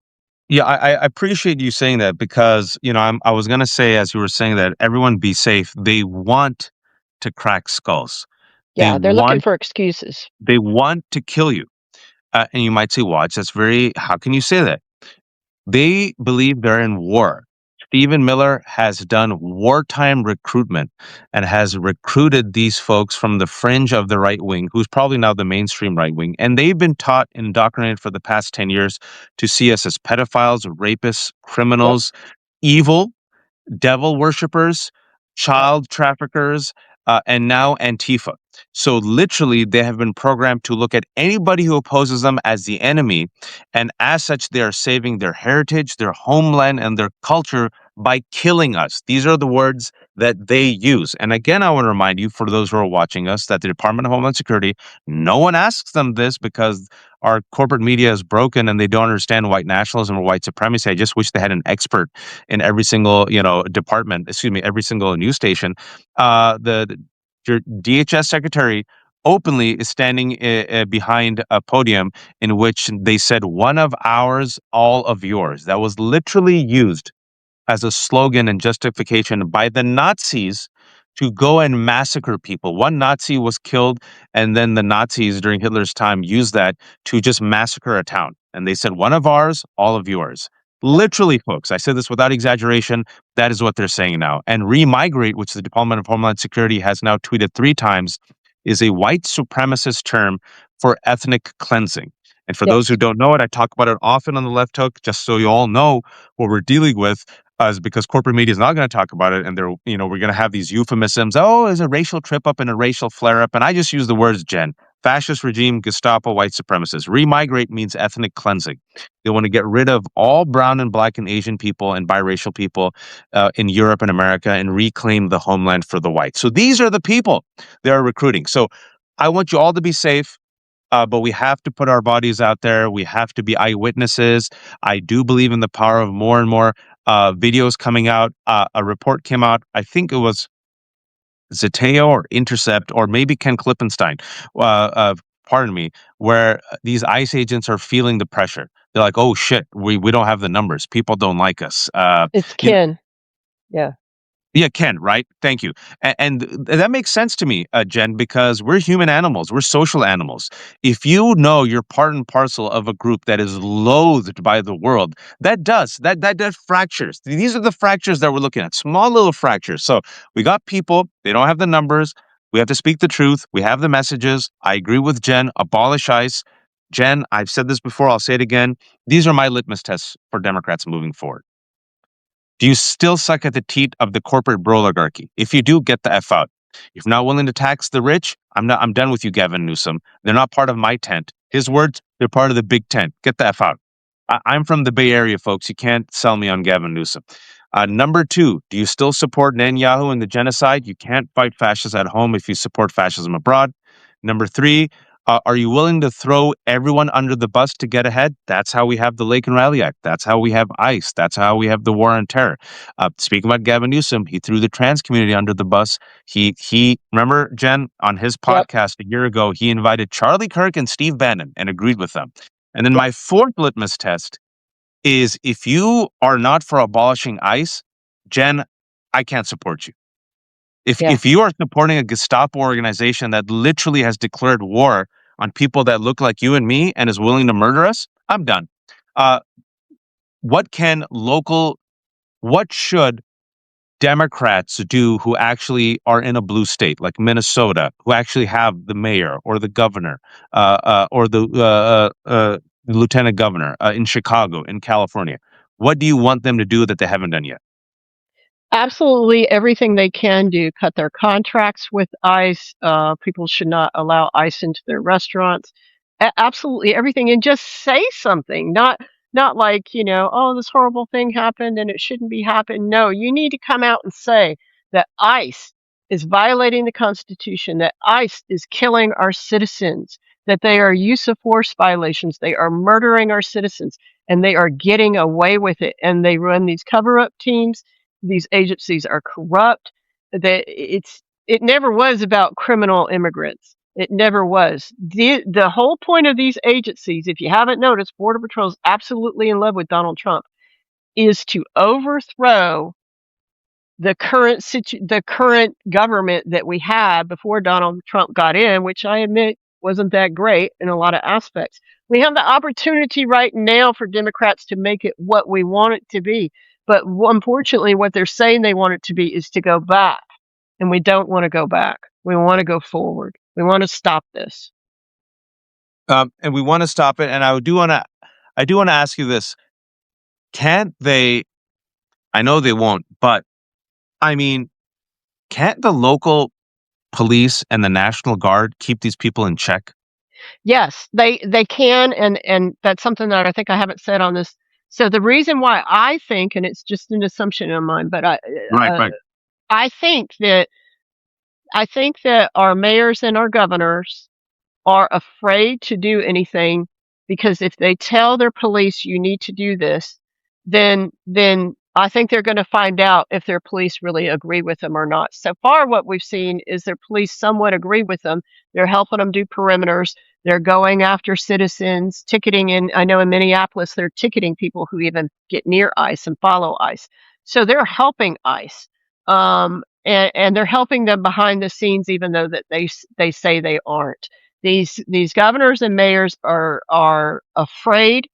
Yeah, I appreciate you saying that because I was gonna say as you were saying that everyone be safe. They want to crack skulls. They Yeah, they're looking want for excuses. they want to kill you. And you might say, "Watch, that's very. How can you say that?" They believe they're in war. Stephen Miller has done wartime recruitment and has recruited these folks from the fringe of the right wing, who's probably now the mainstream right wing. And they've been taught and indoctrinated for the past 10 years to see us as pedophiles, rapists, Yep, criminals, evil, devil worshippers, yep. child traffickers, and now Antifa. So literally, they have been programmed to look at anybody who opposes them as the enemy, and as such, they are saving their heritage, their homeland, and their culture by killing us. These are the words that they use. And again, I want to remind you, for those who are watching us, that the Department of Homeland Security, no one asks them this because our corporate media is broken and they don't understand white nationalism or white supremacy. I just wish they had an expert in every single, department, excuse me, every single news station. Your DHS secretary openly is standing behind a podium in which they said, "One of ours, all of yours." That was literally used as a slogan and justification by the Nazis to go and massacre people. One Nazi was killed, and then the Nazis during Hitler's time used that to just massacre a town. And they said, "One of ours, all of yours." Yep. Literally, folks, I said this without exaggeration. That is what they're saying now. And remigrate, which the Department of Homeland Security has now tweeted 3 times, is a white supremacist term for ethnic cleansing. And for those Yes. who don't know it, I talk about it often on the Left Hook, just so you all know what we're dealing with, is because corporate media is not going to talk about it, and we're going to have these euphemisms. Oh, there's a racial trip up and a racial flare up, and I just use the words, Jen: fascist regime, Gestapo, white supremacists. Remigrate means ethnic cleansing. They want to get rid of all brown and black and Asian people and biracial people in Europe and America and reclaim the homeland for the whites. So these are the people they are recruiting. So I want you all to be safe. But we have to put our bodies out there. We have to be eyewitnesses. I do believe in the power of more and more videos coming out. A report came out, I think it was Zeteo or Intercept, or maybe Ken Klippenstein, pardon me, where these ICE agents are feeling the pressure. They're like, "Oh shit, we don't have the numbers. People don't like us." It's You Ken. Yeah. Yeah, Ken, right? Thank you. And that makes sense to me, Jen, because we're human animals. We're social animals. If you know you're part and parcel of a group that is loathed by the world, that fractures. These are the fractures that we're looking at, small little fractures. So we got people, they don't have the numbers. We have to speak the truth. We have the messages. I agree with Jen. Abolish ICE. Jen, I've said this before. I'll say it again. These are my litmus tests for Democrats moving forward. Do you still suck at the teat of the corporate oligarchy? If you do, get the F out. If you're not willing to tax the rich, I'm done with you, Gavin Newsom. They're not part of my tent. His words, they're part of the big tent. Get the F out. I'm from the Bay Area, folks. You can't sell me on Gavin Newsom. Number 2, do you still support Netanyahu and the genocide? You can't fight fascists at home if you support fascism abroad. Number 3, are you willing to throw everyone under the bus to get ahead? That's how we have the Lake and Riley Act. That's how we have ICE. That's how we have the war on terror. Speaking about Gavin Newsom, he threw the trans community under the bus. He remember, Jen, on his Yep. podcast a year ago, he invited Charlie Kirk and Steve Bannon and agreed with them. And then Yep. my 4th litmus test is, if you are not for abolishing ICE, Jen, I can't support you. Yeah. If you are supporting a Gestapo organization that literally has declared war on people that look like you and me and is willing to murder us, I'm done. Uh, what can local, what should Democrats do who actually are in a blue state like Minnesota, who actually have the mayor or the governor or the lieutenant governor in Chicago, in California? What do you want them to do that they haven't done yet? Absolutely everything they can do. Cut their contracts with ICE. People should not allow ICE into their restaurants. Absolutely everything, and just say something. Not like, oh, this horrible thing happened and it shouldn't be happening. No, you need to come out and say that ICE is violating the Constitution, that ICE is killing our citizens, that they are use of force violations, they are murdering our citizens, and they are getting away with it. And they run these cover-up teams. These agencies are corrupt. It never was about criminal immigrants. It never was. The whole point of these agencies, if you haven't noticed, Border Patrol is absolutely in love with Donald Trump, is to overthrow the current government that we had before Donald Trump got in, which I admit wasn't that great in a lot of aspects. We have the opportunity right now for Democrats to make it what we want it to be. But unfortunately, what they're saying they want it to be is to go back. And we don't want to go back. We want to go forward. We want to stop this. And we want to stop it. And I do want to ask you this: can't they? I know they won't, but I mean, can't the local police and the National Guard keep these people in check? Yes, they can, and that's something that I think I haven't said on this. So the reason why I think, and it's just an assumption of mine, but Right, right. I think that our mayors and our governors are afraid to do anything because if they tell their police you need to do this, then I think they're going to find out if their police really agree with them or not. So far, what we've seen is their police somewhat agree with them. They're helping them do perimeters. They're going after citizens, ticketing in. I know in Minneapolis, they're ticketing people who even get near ICE and follow ICE. So they're helping ICE. And they're helping them behind the scenes, even though that they say they aren't. These governors and mayors are afraid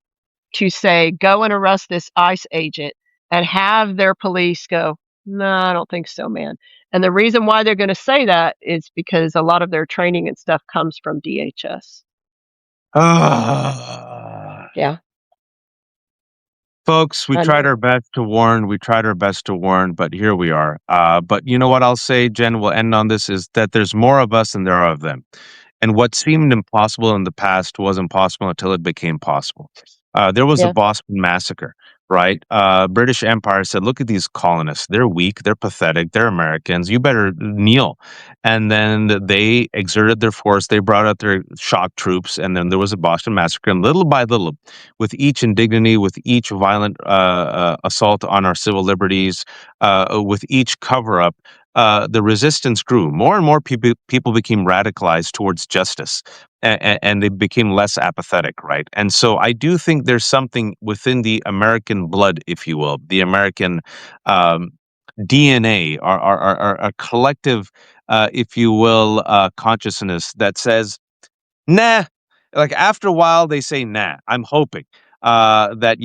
to say go and arrest this ICE agent and have their police go, no, I don't think so, man. And the reason why they're going to say that is because a lot of their training and stuff comes from DHS. Ah. Yeah, Folks, we I tried know. our best to warn. We tried our best to warn, but here we are. But you know what I'll say, Jen, we'll end on this, is that there's more of us than there are of them. And what seemed impossible in the past wasn't possible until it became possible. There was a Yeah, Boston massacre, right? British Empire said, look at these colonists. They're weak. They're pathetic. They're Americans. You better kneel. And then they exerted their force. They brought out their shock troops. And then there was a Boston massacre. And little by little, with each indignity, with each violent assault on our civil liberties, with each cover up, the resistance grew. More and more people became radicalized towards justice, and they became less apathetic, right? And so I do think there's something within the American blood, if you will, the American um, DNA, our collective, if you will, consciousness that says, nah. Like after a while, they say, nah. I'm hoping that,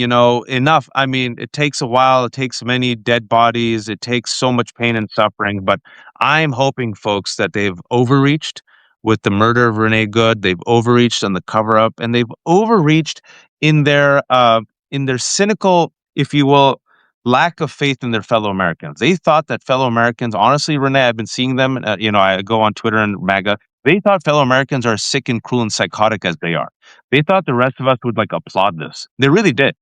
enough. I mean, it takes a while. It takes many dead bodies. It takes so much pain and suffering. But I'm hoping, folks, that they've overreached with the murder of Renee Good. They've overreached on the cover up, and they've overreached in their cynical, if you will, lack of faith in their fellow Americans. They thought that fellow Americans, honestly, Renee, I've been seeing them. I go on Twitter and MAGA. They thought fellow Americans are sick and cruel and psychotic as they are. They thought the rest of us would like applaud this. They really did.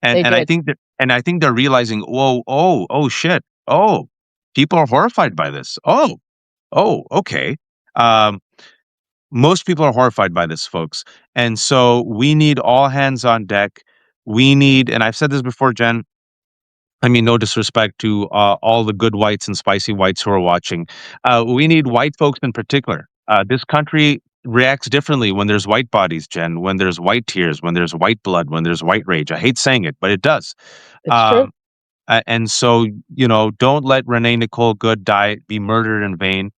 And they and I did. think that and I think they're realizing, whoa, oh shit. Oh, people are horrified by this. Oh, okay. Um, most people are horrified by this, folks. And so we need all hands on deck. We need, and I've said this before, Jen, I mean, no disrespect to all the good whites and spicy whites who are watching. We need white folks in particular. This country reacts differently when there's white bodies, Jen, when there's white tears, when there's white blood, when there's white rage. I hate saying it, but it does. It's true. Um, and so, don't let Renee Nicole Good be murdered in vain.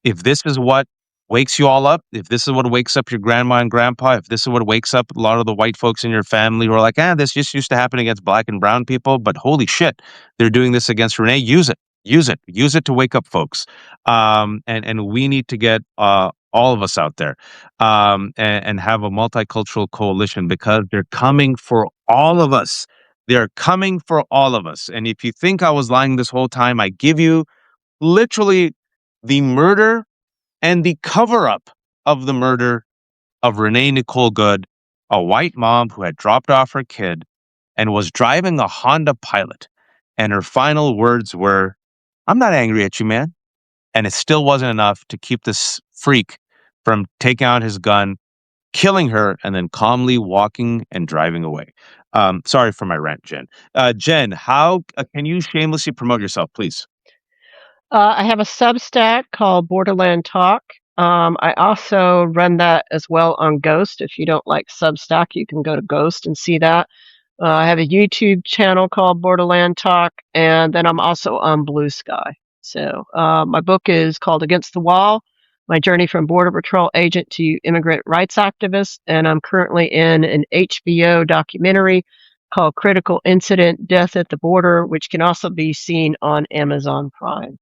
If this is what wakes you all up, if this is what wakes up your grandma and grandpa, if this is what wakes up a lot of the white folks in your family who are like, this just used to happen against black and brown people, but holy shit, they're doing this against Renee. Use it. Use it to wake up folks. And we need to get all of us out there and have a multicultural coalition because they're coming for all of us. They're coming for all of us. And if you think I was lying this whole time, I give you literally the murder and the cover up of the murder of Renee Nicole Good, a white mom who had dropped off her kid and was driving a Honda Pilot. And her final words were, I'm not angry at you, man. And it still wasn't enough to keep this freak from taking out his gun, killing her, and then calmly walking and driving away. Sorry for my rant, Jen. Jen, how can you shamelessly promote yourself, please? I have a Substack called Borderland Talk. I also run that as well on Ghost. If you don't like Substack, you can go to Ghost and see that. I have a YouTube channel called Borderland Talk, and then I'm also on Blue Sky. So my book is called Against the Wall, My Journey from Border Patrol Agent to Immigrant Rights Activist, and I'm currently in an HBO documentary called Critical Incident, Death at the Border, which can also be seen on Amazon Prime.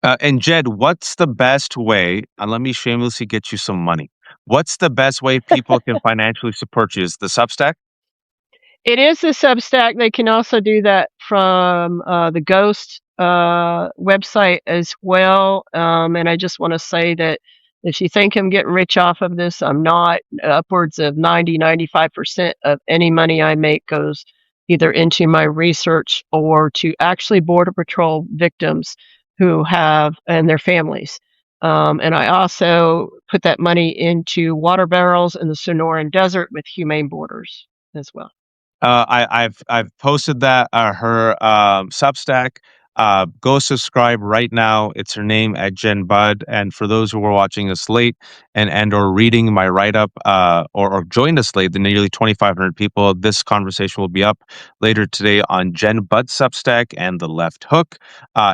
And Jed, what's the best way? And let me shamelessly get you some money. What's the best way people can financially support you? Is the Substack? It is a Substack. They can also do that from the Ghost website as well. And I just want to say that if you think I'm getting rich off of this, I'm not. Upwards of 95% of any money I make goes either into my research or to actually Border Patrol victims who have and their families. And I also put that money into water barrels in the Sonoran Desert with Humane Borders as well. I've posted that her Substack. Go subscribe right now. It's her name at Jenn Budd. And for those who are watching us late and or reading my write up or joined us late, the nearly 2,500 people, this conversation will be up later today on Jenn Budd Substack and the Left Hook,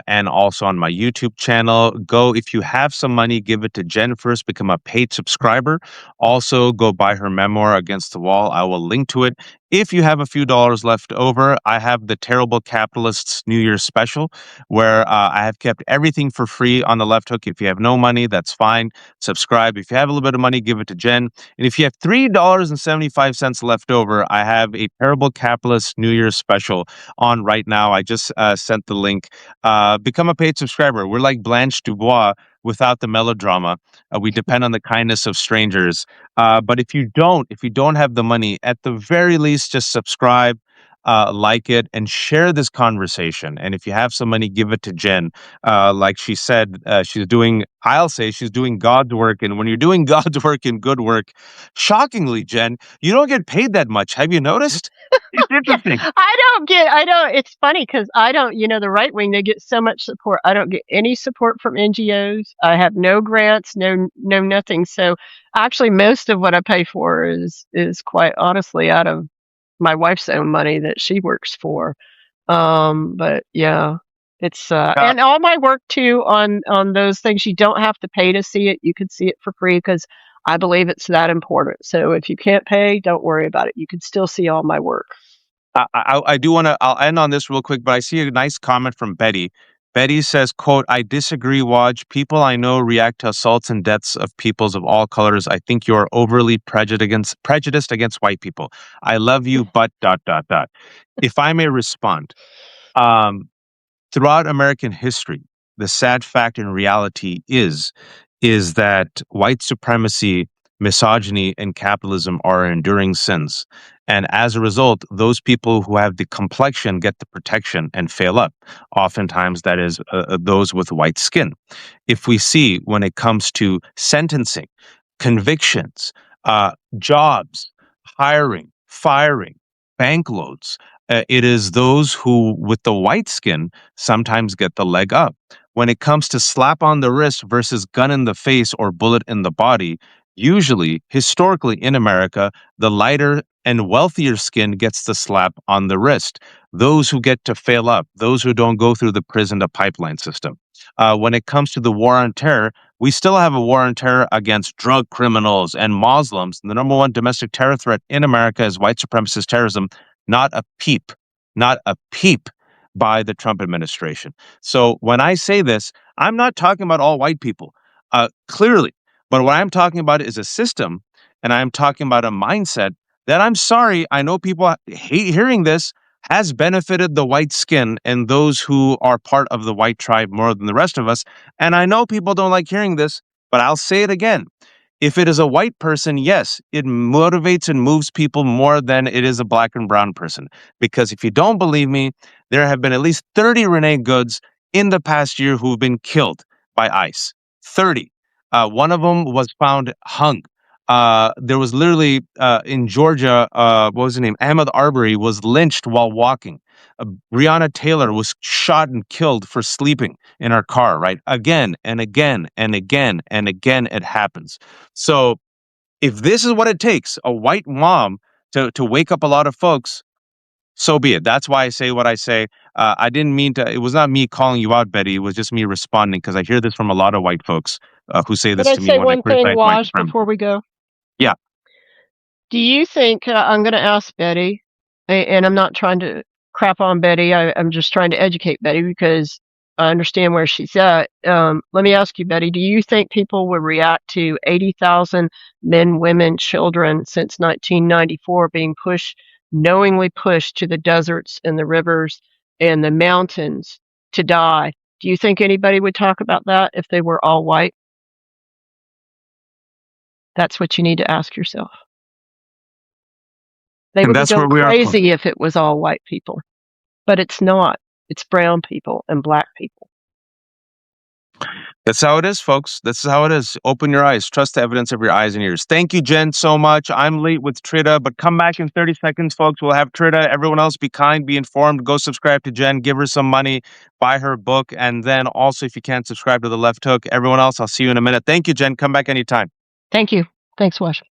and also on my YouTube channel. Go, if you have some money, give it to Jenn first. Become a paid subscriber. Also, go buy her memoir Against the Wall. I will link to it. If you have a few dollars left over, I have the Terrible Capitalists New Year's special, where I have kept everything for free on the Left Hook. If you have no money, that's fine. Subscribe. If you have a little bit of money, give it to Jenn. And if you have $3.75 left over, I have a Terrible Capitalist New Year's special on right now. I just sent the link. Become a paid subscriber. We're like Blanche Dubois without the melodrama. We depend on the kindness of strangers. But if you don't have the money, at the very least, just subscribe, like it, and share this conversation. And if you have some money, give it to Jenn. Like she said, I'll say she's doing God's work. And when you're doing God's work and good work, shockingly, Jenn, you don't get paid that much. Have you noticed? It's Yeah, interesting. I don't, it's funny because I don't, the right wing, they get so much support. I don't get any support from NGOs. I have no grants, no nothing. So actually most of what I pay for is quite honestly out of my wife's own money that she works for. But yeah, it's Uh, and all my work too on those things, you don't have to pay to see it. You could see it for free because I believe it's that important. So if you can't pay, don't worry about it. You can still see all my work. I do want to. I'll end on this real quick, but I see a nice comment from Betty. Betty says, "quote I disagree, Waj. People I know react to assaults and deaths of peoples of all colors. I think you are overly prejudiced against white people. I love you, but dot dot dot." If I may respond, um, throughout American history, the sad fact and reality is that white supremacy, misogyny, and capitalism are enduring sins. And as a result, those people who have the complexion get the protection and fail up. Oftentimes, that is those with white skin. If we see when it comes to sentencing, convictions, jobs, hiring, firing, bank loads, it is those who, with the white skin, sometimes get the leg up. When it comes to slap on the wrist versus gun in the face or bullet in the body, usually, historically in America, the lighter and wealthier skin gets the slap on the wrist. Those who get to fail up, those who don't go through the prison to pipeline system. When it comes to the war on terror, we still have a war on terror against drug criminals and Muslims. The number one domestic terror threat in America is white supremacist terrorism. Not a peep, not a peep by the Trump administration. So when I say this, I'm not talking about all white people, clearly. But what I'm talking about is a system, and I'm talking about a mindset that, I'm sorry, I know people hate hearing this, has benefited the white skin and those who are part of the white tribe more than the rest of us. And I know people don't like hearing this, but I'll say it again. If it is a white person, yes, it motivates and moves people more than it is a black and brown person. Because if you don't believe me, there have been at least 30 Renee Goods in the past year who've been killed by ICE. 30. One of them was found hung. There was literally in Georgia, what was his name? Ahmed Arbery was lynched while walking. Breonna Taylor was shot and killed for sleeping in her car, right? Again and again and again and again, it happens. So if this is what it takes, a white mom to wake up a lot of folks, so be it. That's why I say what I say. I didn't mean to, it was not me calling you out, Betty. It was just me responding because I hear this from a lot of white folks who say Could this I to me say when I one thing, criticize white Wash, supremacy. before we go? Yeah. Do you think I'm going to ask Betty, and I'm not trying to crap on Betty. I'm just trying to educate Betty because I understand where she's at. Let me ask you, Betty, do you think people would react to 80,000 men, women, children since 1994 being knowingly pushed to the deserts and the rivers and the mountains to die? Do you think anybody would talk about that if they were all white? That's what you need to ask yourself. They And would that's go where we are. crazy if it was all white people, but it's not. It's brown people and black people. That's how it is, folks. This is how it is. Open your eyes. Trust the evidence of your eyes and ears. Thank you, Jen, so much. I'm late with Trita, but come back in 30 seconds, folks. We'll have Trita. Everyone else, be kind, be informed. Go subscribe to Jen. Give her some money. Buy her book. And then also, if you can't subscribe to The Left Hook, everyone else, I'll see you in a minute. Thank you, Jen. Come back anytime. Thank you. Thanks, Wash.